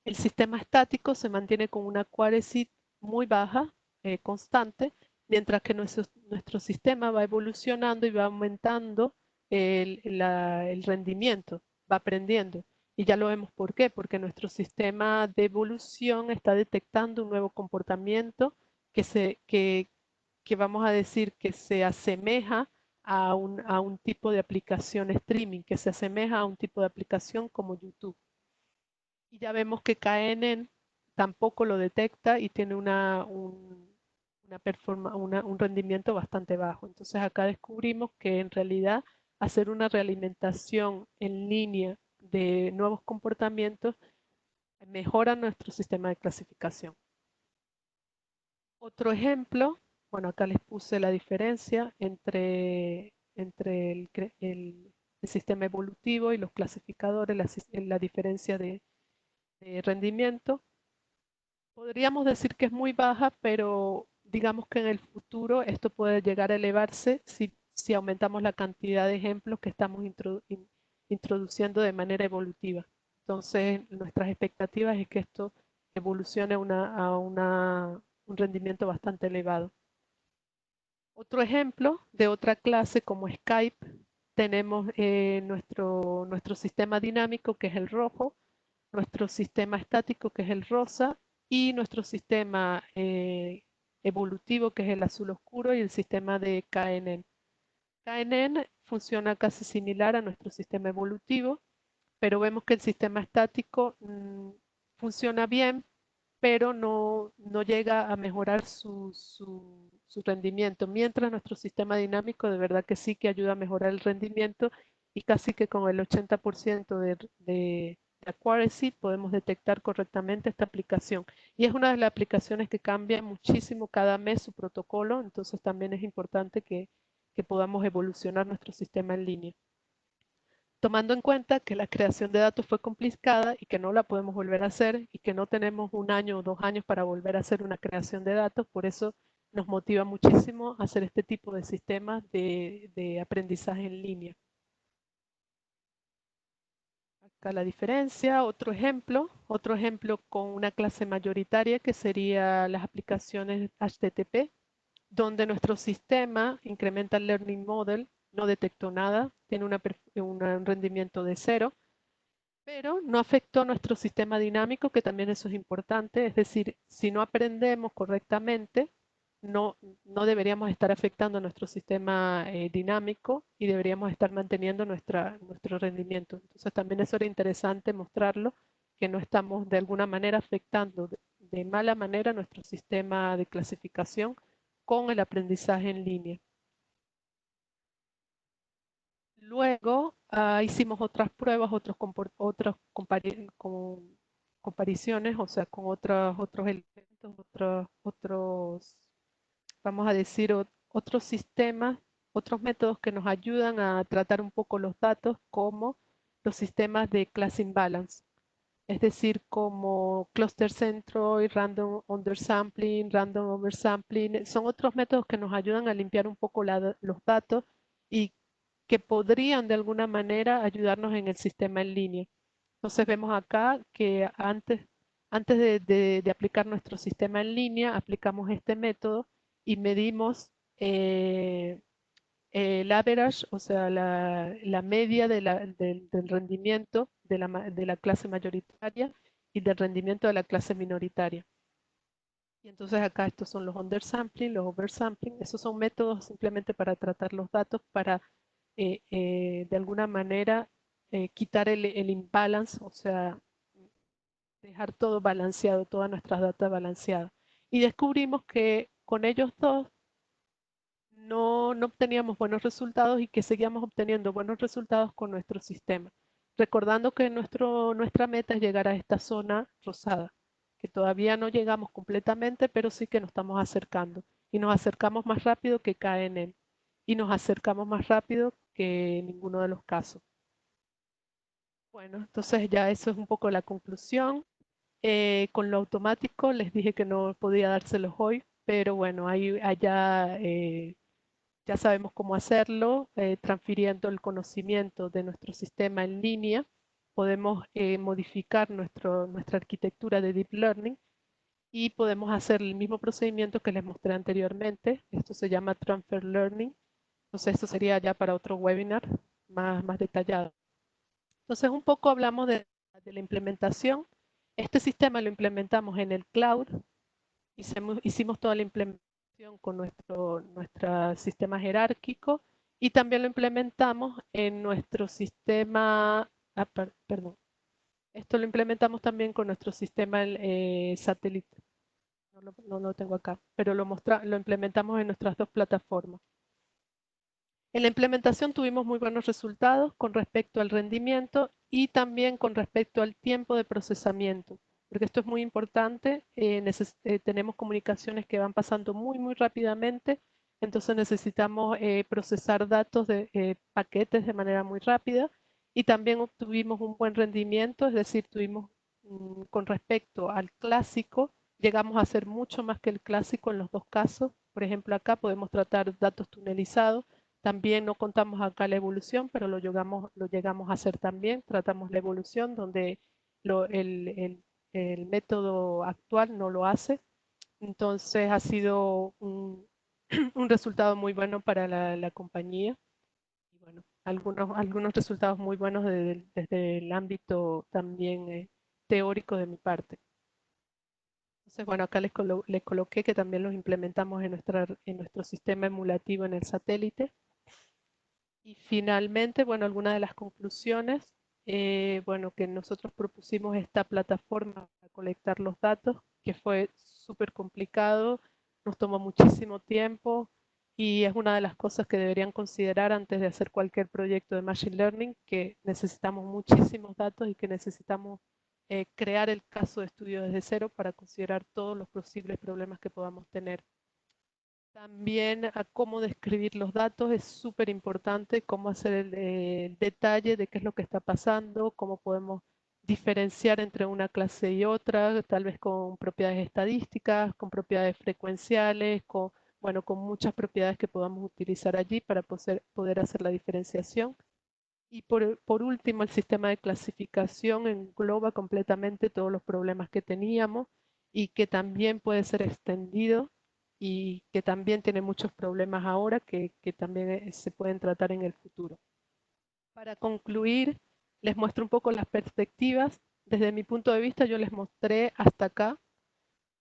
el sistema estático se mantiene con una accuracy muy baja, constante, mientras que nuestro sistema va evolucionando y va aumentando el rendimiento, va aprendiendo. Y ya lo vemos por qué, porque nuestro sistema de evolución está detectando un nuevo comportamiento que vamos a decir que se asemeja a un tipo de aplicación streaming, que se asemeja a un tipo de aplicación como YouTube. Y ya vemos que KNN tampoco lo detecta y tiene un rendimiento bastante bajo. Entonces acá descubrimos que en realidad hacer una realimentación en línea de nuevos comportamientos mejora nuestro sistema de clasificación. Otro ejemplo, bueno, acá les puse la diferencia entre entre el sistema evolutivo y los clasificadores, la diferencia de rendimiento. Podríamos decir que es muy baja, pero digamos que en el futuro esto puede llegar a elevarse si aumentamos la cantidad de ejemplos que estamos introduciendo de manera evolutiva. Entonces, nuestras expectativas es que esto evolucione un rendimiento bastante elevado. Otro ejemplo de otra clase como Skype, tenemos nuestro sistema dinámico, que es el rojo, nuestro sistema estático, que es el rosa, y nuestro sistema evolutivo, que es el azul oscuro, y el sistema de KNN. KNN funciona casi similar a nuestro sistema evolutivo, pero vemos que el sistema estático funciona bien, pero no llega a mejorar su rendimiento, mientras nuestro sistema dinámico de verdad que sí que ayuda a mejorar el rendimiento y casi que con el 80% de accuracy podemos detectar correctamente esta aplicación. Y es una de las aplicaciones que cambia muchísimo cada mes su protocolo, entonces también es importante que podamos evolucionar nuestro sistema en línea. Tomando en cuenta que la creación de datos fue complicada y que no la podemos volver a hacer y que no tenemos 1 año o 2 años para volver a hacer una creación de datos, por eso nos motiva muchísimo hacer este tipo de sistemas de aprendizaje en línea. Acá la diferencia, otro ejemplo con una clase mayoritaria que sería las aplicaciones HTTP, donde nuestro sistema incrementa el Learning Model, no detectó nada, tiene un rendimiento de 0, pero no afectó nuestro sistema dinámico, que también eso es importante, es decir, si no aprendemos correctamente, no deberíamos estar afectando nuestro sistema dinámico y deberíamos estar manteniendo nuestro rendimiento. Entonces también eso era interesante mostrarlo, que no estamos de alguna manera afectando de mala manera nuestro sistema de clasificación con el aprendizaje en línea. Luego hicimos otras pruebas, otras comparaciones, o sea, con otros elementos, vamos a decir, otros sistemas, otros métodos que nos ayudan a tratar un poco los datos, como los sistemas de class imbalance, es decir, como cluster centroid, random undersampling, random oversampling. Son otros métodos que nos ayudan a limpiar un poco los datos y que podrían de alguna manera ayudarnos en el sistema en línea. Entonces vemos acá que antes de aplicar nuestro sistema en línea, aplicamos este método y medimos el average, o sea, la media del rendimiento de la clase mayoritaria y del rendimiento de la clase minoritaria. Y entonces acá estos son los undersampling, los oversampling. Esos son métodos simplemente para tratar los datos, para de alguna manera quitar el imbalance, o sea, dejar todo balanceado, todas nuestras datas balanceadas. Y descubrimos que con ellos dos no obteníamos buenos resultados y que seguíamos obteniendo buenos resultados con nuestro sistema. Recordando que nuestra meta es llegar a esta zona rosada, que todavía no llegamos completamente, pero sí que nos estamos acercando. Y nos acercamos más rápido que KNN. Y nos acercamos más rápido que en ninguno de los casos. Bueno, entonces ya eso es un poco la conclusión. Con lo automático les dije que no podía dárselos hoy, pero bueno, allá ya sabemos cómo hacerlo, transfiriendo el conocimiento de nuestro sistema en línea. Podemos modificar nuestra arquitectura de Deep Learning y podemos hacer el mismo procedimiento que les mostré anteriormente. Esto se llama Transfer Learning. Entonces, esto sería ya para otro webinar más detallado. Entonces, un poco hablamos de la implementación. Este sistema lo implementamos en el cloud. Hicimos toda la implementación con nuestro sistema jerárquico y también lo implementamos en nuestro sistema, perdón, esto lo implementamos también con nuestro sistema satélite. No lo tengo acá, pero lo implementamos en nuestras dos plataformas. En la implementación tuvimos muy buenos resultados con respecto al rendimiento y también con respecto al tiempo de procesamiento, porque esto es muy importante. Tenemos comunicaciones que van pasando muy rápidamente, entonces necesitamos procesar datos de paquetes de manera muy rápida y también obtuvimos un buen rendimiento, es decir, tuvimos con respecto al clásico, llegamos a hacer mucho más que el clásico en los dos casos. Por ejemplo, acá podemos tratar datos tunelizados. También no contamos acá la evolución, pero lo llegamos a hacer también. Tratamos la evolución donde el método actual no lo hace. Entonces ha sido un resultado muy bueno para la compañía. Y bueno, algunos resultados muy buenos desde el ámbito también teórico de mi parte. Entonces, bueno, acá les coloqué que también los implementamos en nuestro sistema emulativo en el satélite. Y finalmente, bueno, algunas de las conclusiones, bueno, que nosotros propusimos esta plataforma para colectar los datos, que fue súper complicado, nos tomó muchísimo tiempo y es una de las cosas que deberían considerar antes de hacer cualquier proyecto de Machine Learning, que necesitamos muchísimos datos y que necesitamos crear el caso de estudio desde cero para considerar todos los posibles problemas que podamos tener. También a cómo describir los datos es súper importante, cómo hacer el detalle de qué es lo que está pasando, cómo podemos diferenciar entre una clase y otra, tal vez con propiedades estadísticas, con propiedades frecuenciales, bueno, con muchas propiedades que podamos utilizar allí para poder hacer la diferenciación. Y por último, el sistema de clasificación engloba completamente todos los problemas que teníamos y que también puede ser extendido y que también tiene muchos problemas ahora que también se pueden tratar en el futuro. Para concluir, les muestro un poco las perspectivas. Desde mi punto de vista, yo les mostré hasta acá,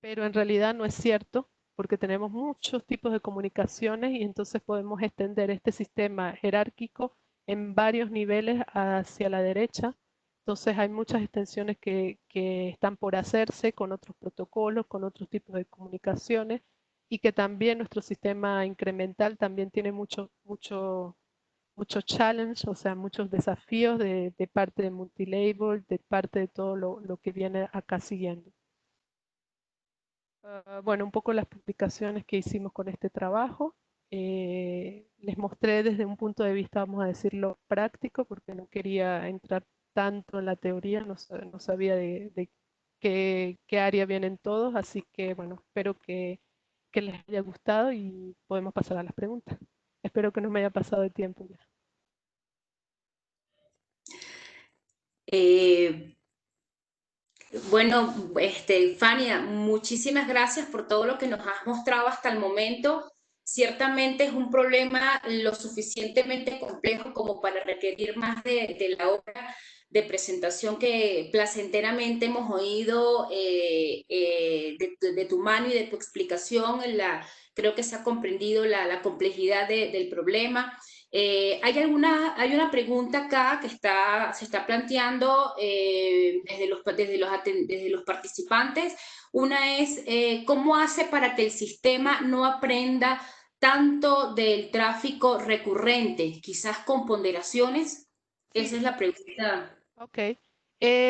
pero en realidad no es cierto, porque tenemos muchos tipos de comunicaciones y entonces podemos extender este sistema jerárquico en varios niveles hacia la derecha. Entonces hay muchas extensiones que están por hacerse con otros protocolos, con otros tipos de comunicaciones y que también nuestro sistema incremental también tiene mucho challenge, o sea, muchos desafíos de parte de multilabel, de parte de todo lo que viene acá siguiendo. Bueno, un poco las publicaciones que hicimos con este trabajo. Les mostré desde un punto de vista, vamos a decirlo, práctico, porque no quería entrar tanto en la teoría, no sabía de qué área vienen todos, así que bueno, espero que les haya gustado y podemos pasar a las preguntas. Espero que no me haya pasado de tiempo ya. Eh, Bueno, Fania, muchísimas gracias por todo lo que nos has mostrado hasta el momento. Ciertamente es un problema lo suficientemente complejo como para requerir más de la obra de presentación que placenteramente hemos oído de tu mano y de tu explicación. Creo que se ha comprendido la complejidad del problema. Hay una pregunta acá que se está planteando desde los participantes. Una es, ¿cómo hace para que el sistema no aprenda tanto del tráfico recurrente, quizás con ponderaciones? Esa Sí, es la pregunta. ok.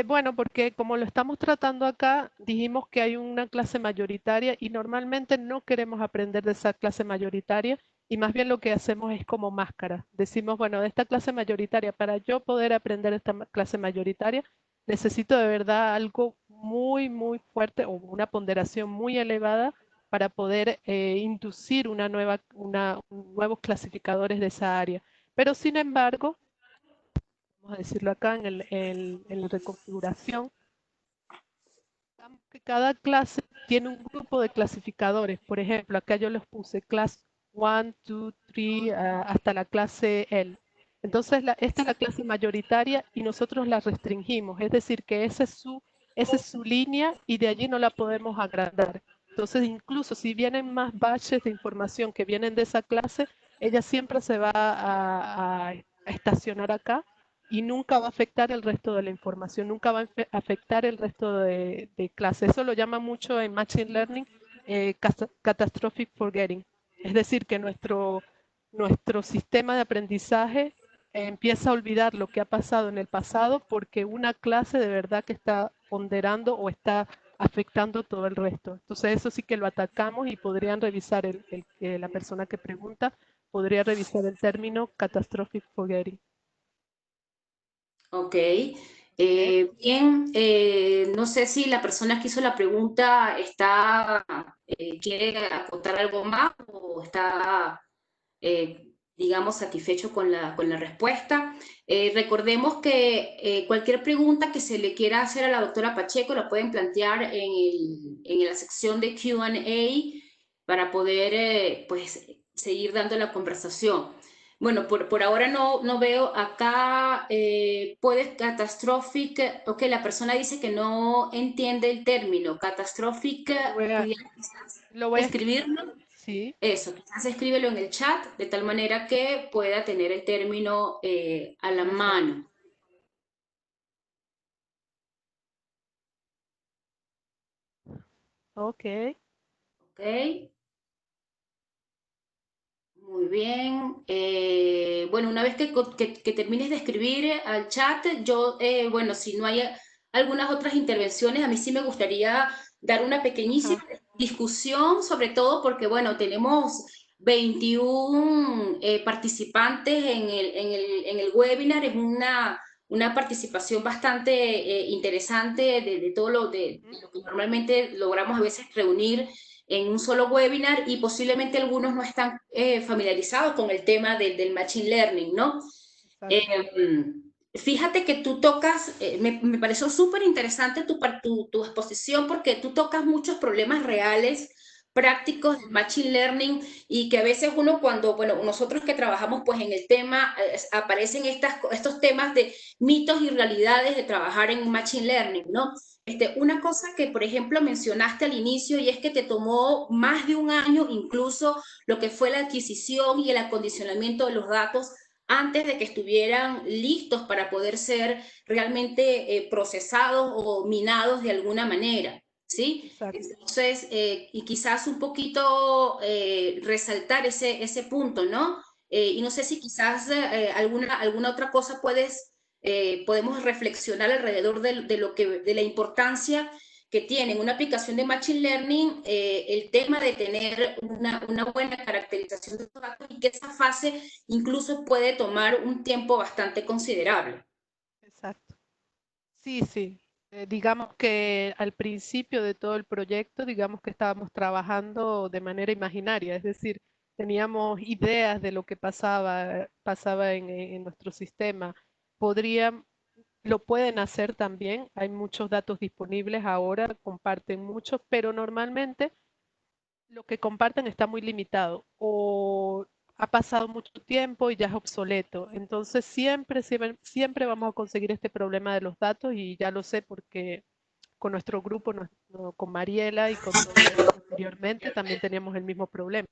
Bueno, porque como lo estamos tratando acá, dijimos que hay una clase mayoritaria y normalmente no queremos aprender de esa clase mayoritaria y más bien lo que hacemos es como máscara. Decimos, bueno, de esta clase mayoritaria, para yo poder aprender esta clase mayoritaria, necesito de verdad algo muy fuerte o una ponderación muy elevada para poder inducir nuevos clasificadores de esa área. Pero sin embargo, vamos a decirlo acá en la reconfiguración, que cada clase tiene un grupo de clasificadores. Por ejemplo, acá yo los puse clase 1, 2, 3, hasta la clase L. Entonces, esta es la clase mayoritaria y nosotros la restringimos. Es decir, que esa es su línea y de allí no la podemos agrandar. Entonces, incluso si vienen más batches de información que vienen de esa clase, ella siempre se va a estacionar acá y nunca va a afectar el resto de la información, nunca va a afectar el resto de clases. Eso lo llama mucho en Machine Learning catastrophic forgetting. Es decir, que nuestro sistema de aprendizaje empieza a olvidar lo que ha pasado en el pasado porque una clase de verdad que está ponderando o está afectando todo el resto. Entonces eso sí que lo atacamos y podrían revisar, la persona que pregunta, podría revisar el término catastrophic forgetting. Ok. ¿Ok? Bien, no sé si la persona que hizo la pregunta quiere acotar algo más o está, digamos, satisfecho con con la respuesta. Recordemos que cualquier pregunta que se le quiera hacer a la doctora Pacheco la pueden plantear en la sección de Q&A para poder, pues, seguir dando la conversación. Bueno, por ahora no veo acá, puede catastrophic, ok, la persona dice que no entiende el término, catastrophic, Lo voy a, pudiera quizás lo voy a escribir. escribirlo, Sí, eso, quizás escríbelo en el chat, de tal manera que pueda tener el término a la exacto. mano, Ok. ok. Muy bien. Bueno, una vez que termines de escribir al chat, yo, bueno, si no hay algunas otras intervenciones, a mí sí me gustaría dar una pequeñísima Ajá. discusión, sobre todo porque, bueno, tenemos 21 participantes en el webinar. Es una participación bastante interesante de todo Ujú. de lo que normalmente logramos a veces reunir en un solo webinar y posiblemente algunos no están familiarizados con el tema del Machine Learning, ¿no? Eh, Exacto. Fíjate que tú tocas, me pareció súper interesante tu exposición porque tú tocas muchos problemas reales, prácticos del Machine Learning y que a veces uno cuando, bueno, nosotros que trabajamos pues en el tema, aparecen estos temas de mitos y realidades de trabajar en Machine Learning, ¿no? Una cosa que, por ejemplo, mencionaste al inicio y es que te tomó más de un año incluso lo que fue la adquisición y el acondicionamiento de los datos antes de que estuvieran listos para poder ser realmente procesados o minados de alguna manera, ¿sí? Exacto. Entonces, y quizás un poquito resaltar ese punto, ¿no? Y no sé si quizás alguna otra cosa podemos reflexionar alrededor de la importancia que tiene en una aplicación de Machine Learning el tema de tener una buena caracterización de los datos y que esa fase incluso puede tomar un tiempo bastante considerable. Exacto. Sí, sí. Digamos que al principio de todo el proyecto, digamos que estábamos trabajando de manera imaginaria, es decir, teníamos ideas de lo que pasaba en nuestro sistema. Podrían, lo pueden hacer también, hay muchos datos disponibles ahora, comparten mucho, pero normalmente lo que comparten está muy limitado o ha pasado mucho tiempo y ya es obsoleto. Entonces siempre vamos a conseguir este problema de los datos y ya lo sé porque con nuestro grupo, con Mariela y con todos anteriormente también teníamos el mismo problema.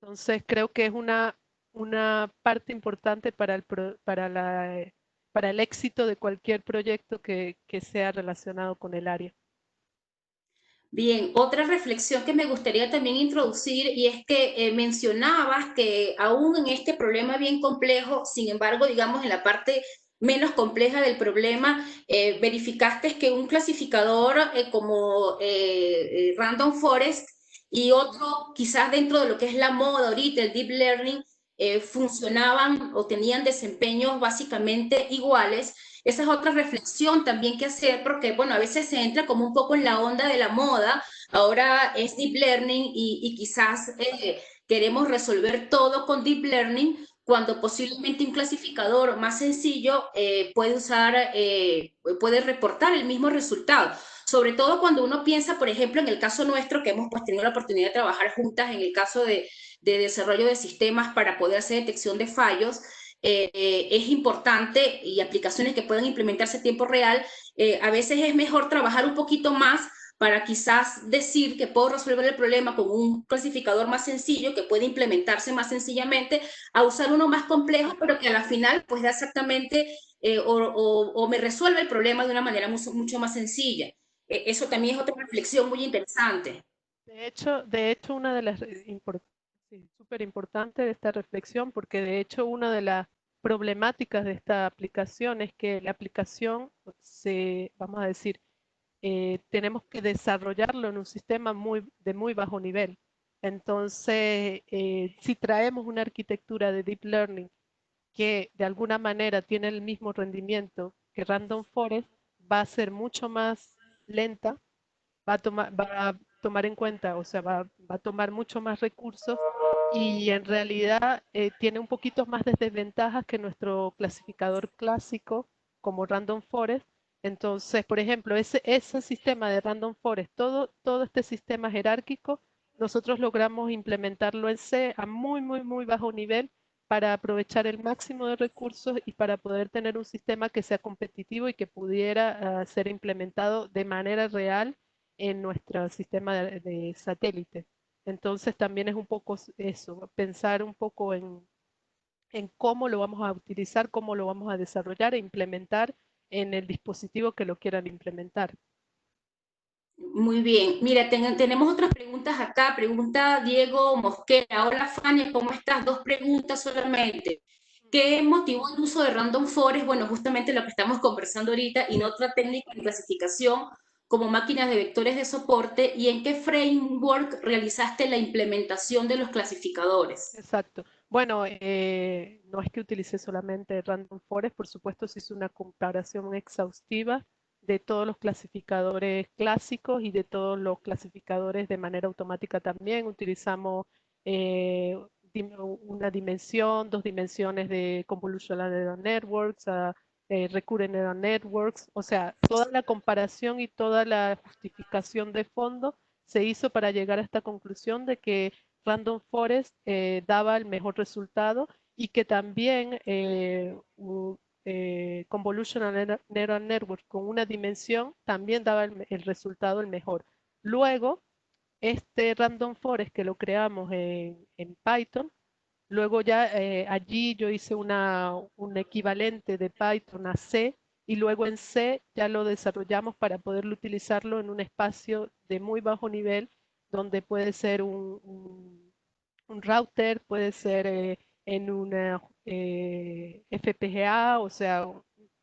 Entonces creo que es una parte importante para el éxito de cualquier proyecto que sea relacionado con el área. Bien, otra reflexión que me gustaría también introducir y es que mencionabas que aún en este problema bien complejo, sin embargo, digamos en la parte menos compleja del problema, verificaste que un clasificador como Random Forest y otro quizás dentro de lo que es la moda ahorita, el Deep Learning, funcionaban o tenían desempeños básicamente iguales. Esa es otra reflexión también que hacer, porque, bueno, a veces se entra como un poco en la onda de la moda, ahora es deep learning y quizás queremos resolver todo con deep learning, cuando posiblemente un clasificador más sencillo puede reportar el mismo resultado. Sobre todo cuando uno piensa, por ejemplo, en el caso nuestro, que hemos pues, tenido la oportunidad de trabajar juntas en el caso de desarrollo de sistemas para poder hacer detección de fallos, es importante y aplicaciones que puedan implementarse a tiempo real, a veces es mejor trabajar un poquito más para quizás decir que puedo resolver el problema con un clasificador más sencillo que puede implementarse más sencillamente a usar uno más complejo, pero que a la final pues da exactamente o me resuelve el problema de una manera mucho más sencilla. Eso también es otra reflexión muy interesante. De hecho, una de las sí, súper importante de esta reflexión, porque de hecho una de las problemáticas de esta aplicación es que la aplicación vamos a decir, tenemos que desarrollarlo en un sistema de muy bajo nivel. Entonces, si traemos una arquitectura de Deep Learning que de alguna manera tiene el mismo rendimiento que Random Forest, va a ser mucho más lenta, va a tomar en cuenta, o sea, va a tomar mucho más recursos y en realidad tiene un poquito más de desventajas que nuestro clasificador clásico como Random Forest. Entonces, por ejemplo, ese sistema de Random Forest, todo este sistema jerárquico, nosotros logramos implementarlo en C a muy bajo nivel para aprovechar el máximo de recursos y para poder tener un sistema que sea competitivo y que pudiera ser implementado de manera real en nuestro sistema de satélite. Entonces también es un poco eso, pensar un poco en cómo lo vamos a utilizar, cómo lo vamos a desarrollar e implementar en el dispositivo que lo quieran implementar. Muy bien. Mira, tenemos otras preguntas acá. Pregunta Diego Mosquera. Hola, Fania, ¿cómo estás? Dos preguntas solamente. ¿Qué motivó el uso de Random Forest? Bueno, justamente lo que estamos conversando ahorita, y no otra técnica de clasificación como máquinas de vectores de soporte. ¿Y en qué framework realizaste la implementación de los clasificadores? Exacto. Bueno, no es que utilicé solamente Random Forest, por supuesto se hizo una comparación exhaustiva de todos los clasificadores clásicos y de todos los clasificadores de manera automática también. Utilizamos eh, una dimensión, dos dimensiones de Convolutional Neural Networks, Recurrent Neural Networks, o sea, toda la comparación y toda la justificación de fondo se hizo para llegar a esta conclusión de que Random Forest daba el mejor resultado y que también Convolutional Neural Network con una dimensión también daba el resultado el mejor. Luego, este Random Forest que lo creamos en Python, luego ya allí yo hice un equivalente de Python a C y luego en C ya lo desarrollamos para poderlo utilizarlo en un espacio de muy bajo nivel donde puede ser un router, puede ser en una FPGA, o sea,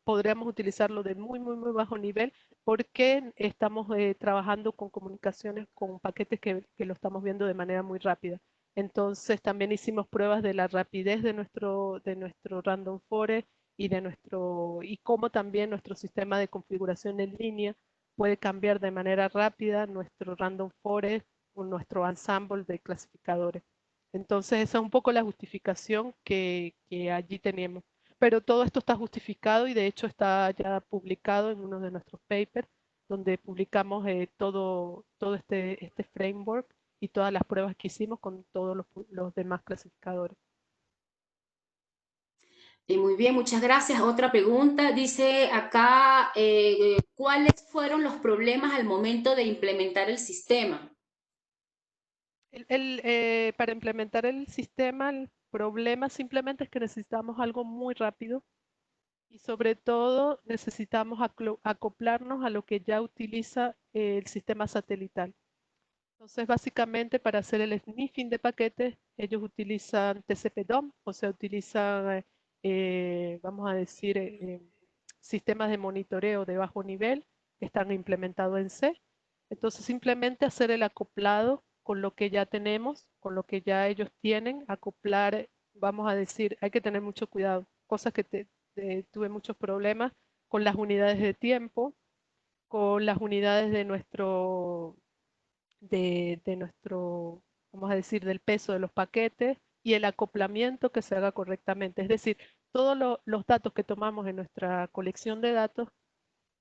podríamos utilizarlo de muy bajo nivel porque estamos trabajando con comunicaciones con paquetes que lo estamos viendo de manera muy rápida. Entonces también hicimos pruebas de la rapidez de nuestro Random Forest y cómo también nuestro sistema de configuración en línea puede cambiar de manera rápida nuestro Random Forest o nuestro ensemble de clasificadores. Entonces esa es un poco la justificación que allí tenemos. Pero todo esto está justificado y de hecho está ya publicado en uno de nuestros papers, donde publicamos todo este framework y todas las pruebas que hicimos con todos los demás clasificadores. Muy bien, muchas gracias. Otra pregunta, dice acá, ¿cuáles fueron los problemas al momento de implementar el sistema? Para implementar el sistema, el problema simplemente es que necesitamos algo muy rápido y sobre todo necesitamos acoplarnos a lo que ya utiliza el sistema satelital. Entonces, básicamente para hacer el sniffing de paquetes, ellos utilizan TCP/DOM, o sea, utilizan, vamos a decir, sistemas de monitoreo de bajo nivel que están implementados en C. Entonces, simplemente hacer el acoplado con lo que ya tenemos, con lo que ya ellos tienen, acoplar, vamos a decir, hay que tener mucho cuidado, cosas que tuve muchos problemas con las unidades de tiempo, con las unidades de nuestro, vamos a decir, del peso de los paquetes y el acoplamiento que se haga correctamente. Es decir, todos los datos que tomamos en nuestra colección de datos,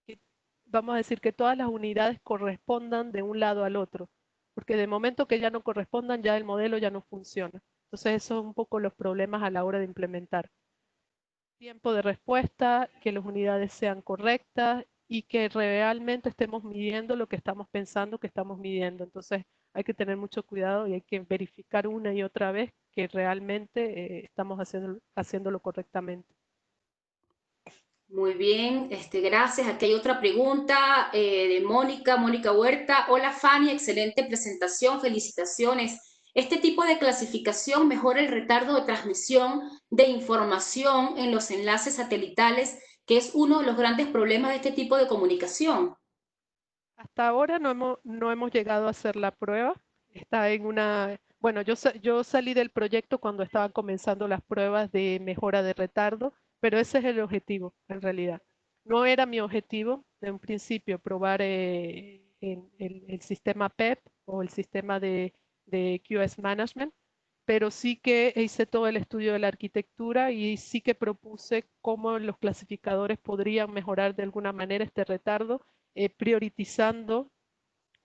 que vamos a decir que todas las unidades correspondan de un lado al otro, porque de momento que ya no correspondan, ya el modelo ya no funciona. Entonces, esos son un poco los problemas a la hora de implementar. Tiempo de respuesta, que las unidades sean correctas y que realmente estemos midiendo lo que estamos pensando que estamos midiendo. Entonces hay que tener mucho cuidado y hay que verificar una y otra vez que realmente estamos haciéndolo correctamente. Muy bien, gracias. Aquí hay otra pregunta de Mónica Huerta. Hola Fanny, excelente presentación, felicitaciones. Este tipo de clasificación mejora el retardo de transmisión de información en los enlaces satelitales, que es uno de los grandes problemas de este tipo de comunicación. Hasta ahora no hemos llegado a hacer la prueba. Está en una, bueno, yo salí del proyecto cuando estaban comenzando las pruebas de mejora de retardo, pero ese es el objetivo en realidad. No era mi objetivo de un principio probar el sistema PEP o el sistema de QS Management, pero sí que hice todo el estudio de la arquitectura y sí que propuse cómo los clasificadores podrían mejorar de alguna manera este retardo, priorizando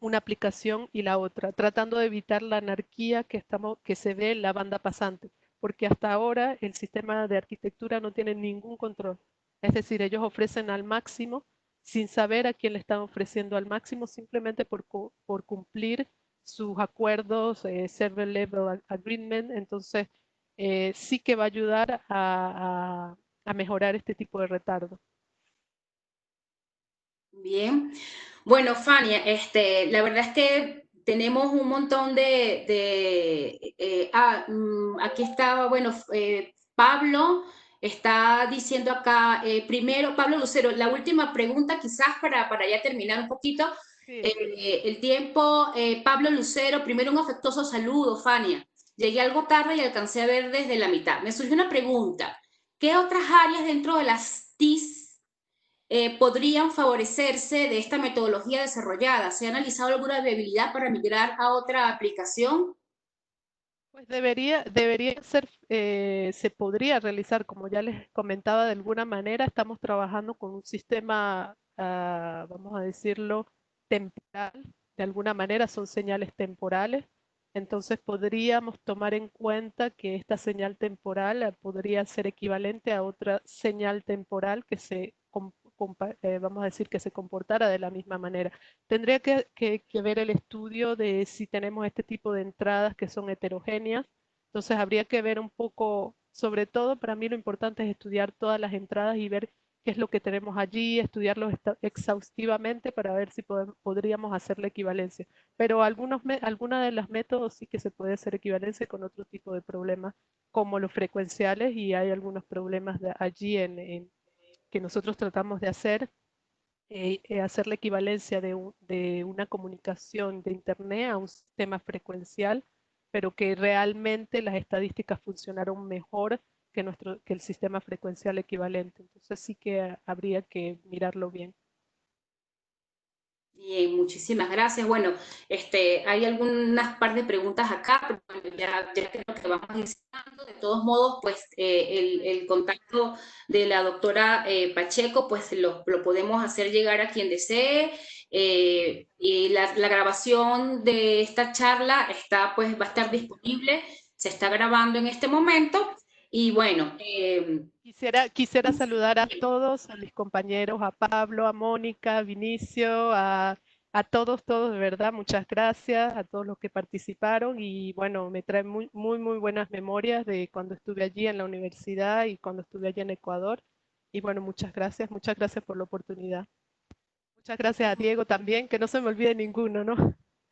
una aplicación y la otra, tratando de evitar la anarquía que se ve en la banda pasante, porque hasta ahora el sistema de arquitectura no tiene ningún control. Es decir, ellos ofrecen al máximo sin saber a quién le están ofreciendo al máximo, simplemente por cumplir sus acuerdos, Server Level Agreement. Entonces, sí que va a ayudar a mejorar este tipo de retardo. Bien. Bueno, Fania, la verdad es que tenemos un montón aquí estaba, bueno, Pablo está diciendo acá, primero, Pablo Lucero, la última pregunta quizás para ya terminar un poquito, Sí. el tiempo, Pablo Lucero, primero un afectuoso saludo, Fania. Llegué algo tarde y alcancé a ver desde la mitad. Me surgió una pregunta, ¿qué otras áreas dentro de las TIC podrían favorecerse de esta metodología desarrollada? ¿Se ha analizado alguna viabilidad para migrar a otra aplicación? Pues debería ser, se podría realizar, como ya les comentaba, de alguna manera. Estamos trabajando con un sistema, vamos a decirlo, temporal. De alguna manera son señales temporales. Entonces podríamos tomar en cuenta que esta señal temporal podría ser equivalente a otra señal temporal que vamos a decir, que se comportara de la misma manera. Tendría que ver el estudio de si tenemos este tipo de entradas que son heterogéneas. Entonces habría que ver un poco, sobre todo para mí lo importante es estudiar todas las entradas y ver qué es lo que tenemos allí, estudiarlo exhaustivamente para ver si podríamos hacer la equivalencia. Pero algunas de los métodos sí que se puede hacer equivalencia con otro tipo de problemas, como los frecuenciales, y hay algunos problemas allí que nosotros tratamos de hacer la equivalencia de una comunicación de Internet a un sistema frecuencial, pero que realmente las estadísticas funcionaron mejor que el sistema frecuencial equivalente. Entonces sí que habría que mirarlo bien. Bien, muchísimas gracias. Bueno, hay algunas par de preguntas acá, pero bueno, ya creo que vamos a ir cerrando. De todos modos, pues el contacto de la doctora Pacheco, pues lo podemos hacer llegar a quien desee. Y la grabación de esta charla pues va a estar disponible, se está grabando en este momento. Y bueno, Quisiera saludar a todos, a mis compañeros, a Pablo, a Mónica, a Vinicio, a todos, de verdad, muchas gracias a todos los que participaron y bueno, me trae muy buenas memorias de cuando estuve allí en la universidad y cuando estuve allí en Ecuador. Y bueno, muchas gracias por la oportunidad. Muchas gracias a Diego también, que no se me olvide ninguno, ¿no?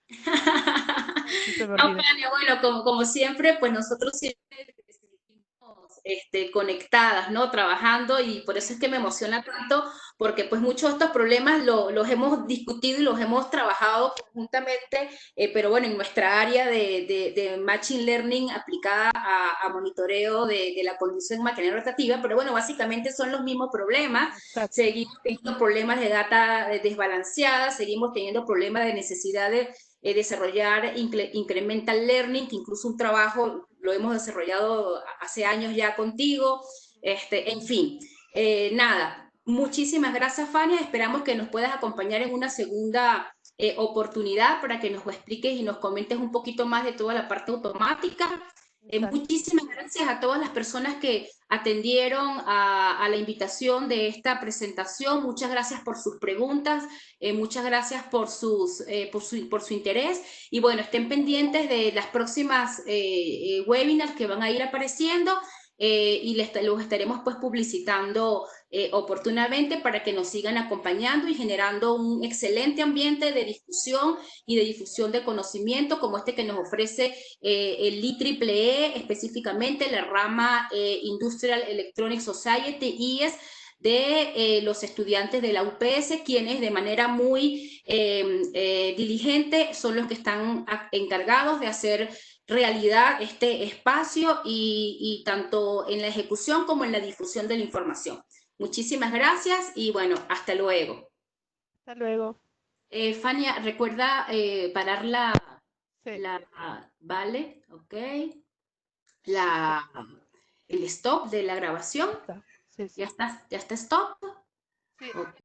Sí se me no, olvida. Fania, bueno, como siempre, pues nosotros siempre seguimos conectadas, ¿no? Trabajando y por eso es que me emociona tanto, porque pues muchos de estos problemas los hemos discutido y los hemos trabajado conjuntamente, pero bueno, en nuestra área de Machine Learning aplicada a monitoreo de la condición maquinaria rotativa, pero bueno, básicamente son los mismos problemas. Exacto. Seguimos teniendo problemas de data desbalanceada, seguimos teniendo problemas de necesidad de desarrollar incremental learning, que incluso un trabajo lo hemos desarrollado hace años ya contigo, en fin, nada, muchísimas gracias, Fania, esperamos que nos puedas acompañar en una segunda oportunidad para que nos expliques y nos comentes un poquito más de toda la parte automática. Exacto. Muchísimas gracias a todas las personas que atendieron a la invitación de esta presentación. Muchas gracias por sus preguntas, muchas gracias por su interés. Y bueno, estén pendientes de las próximas webinars que van a ir apareciendo y los estaremos pues publicitando oportunamente para que nos sigan acompañando y generando un excelente ambiente de discusión y de difusión de conocimiento como este que nos ofrece el IEEE, específicamente la rama Industrial Electronic Society, IES, de los estudiantes de la UPS, quienes de manera muy diligente son los que están encargados de hacer realidad este espacio y tanto en la ejecución como en la difusión de la información. Muchísimas gracias y bueno, hasta luego. Hasta luego. Fania, recuerda parar Sí, vale, ok, ok, el stop de la grabación. ya está. Sí, sí. Ya está stop. Sí. Ok.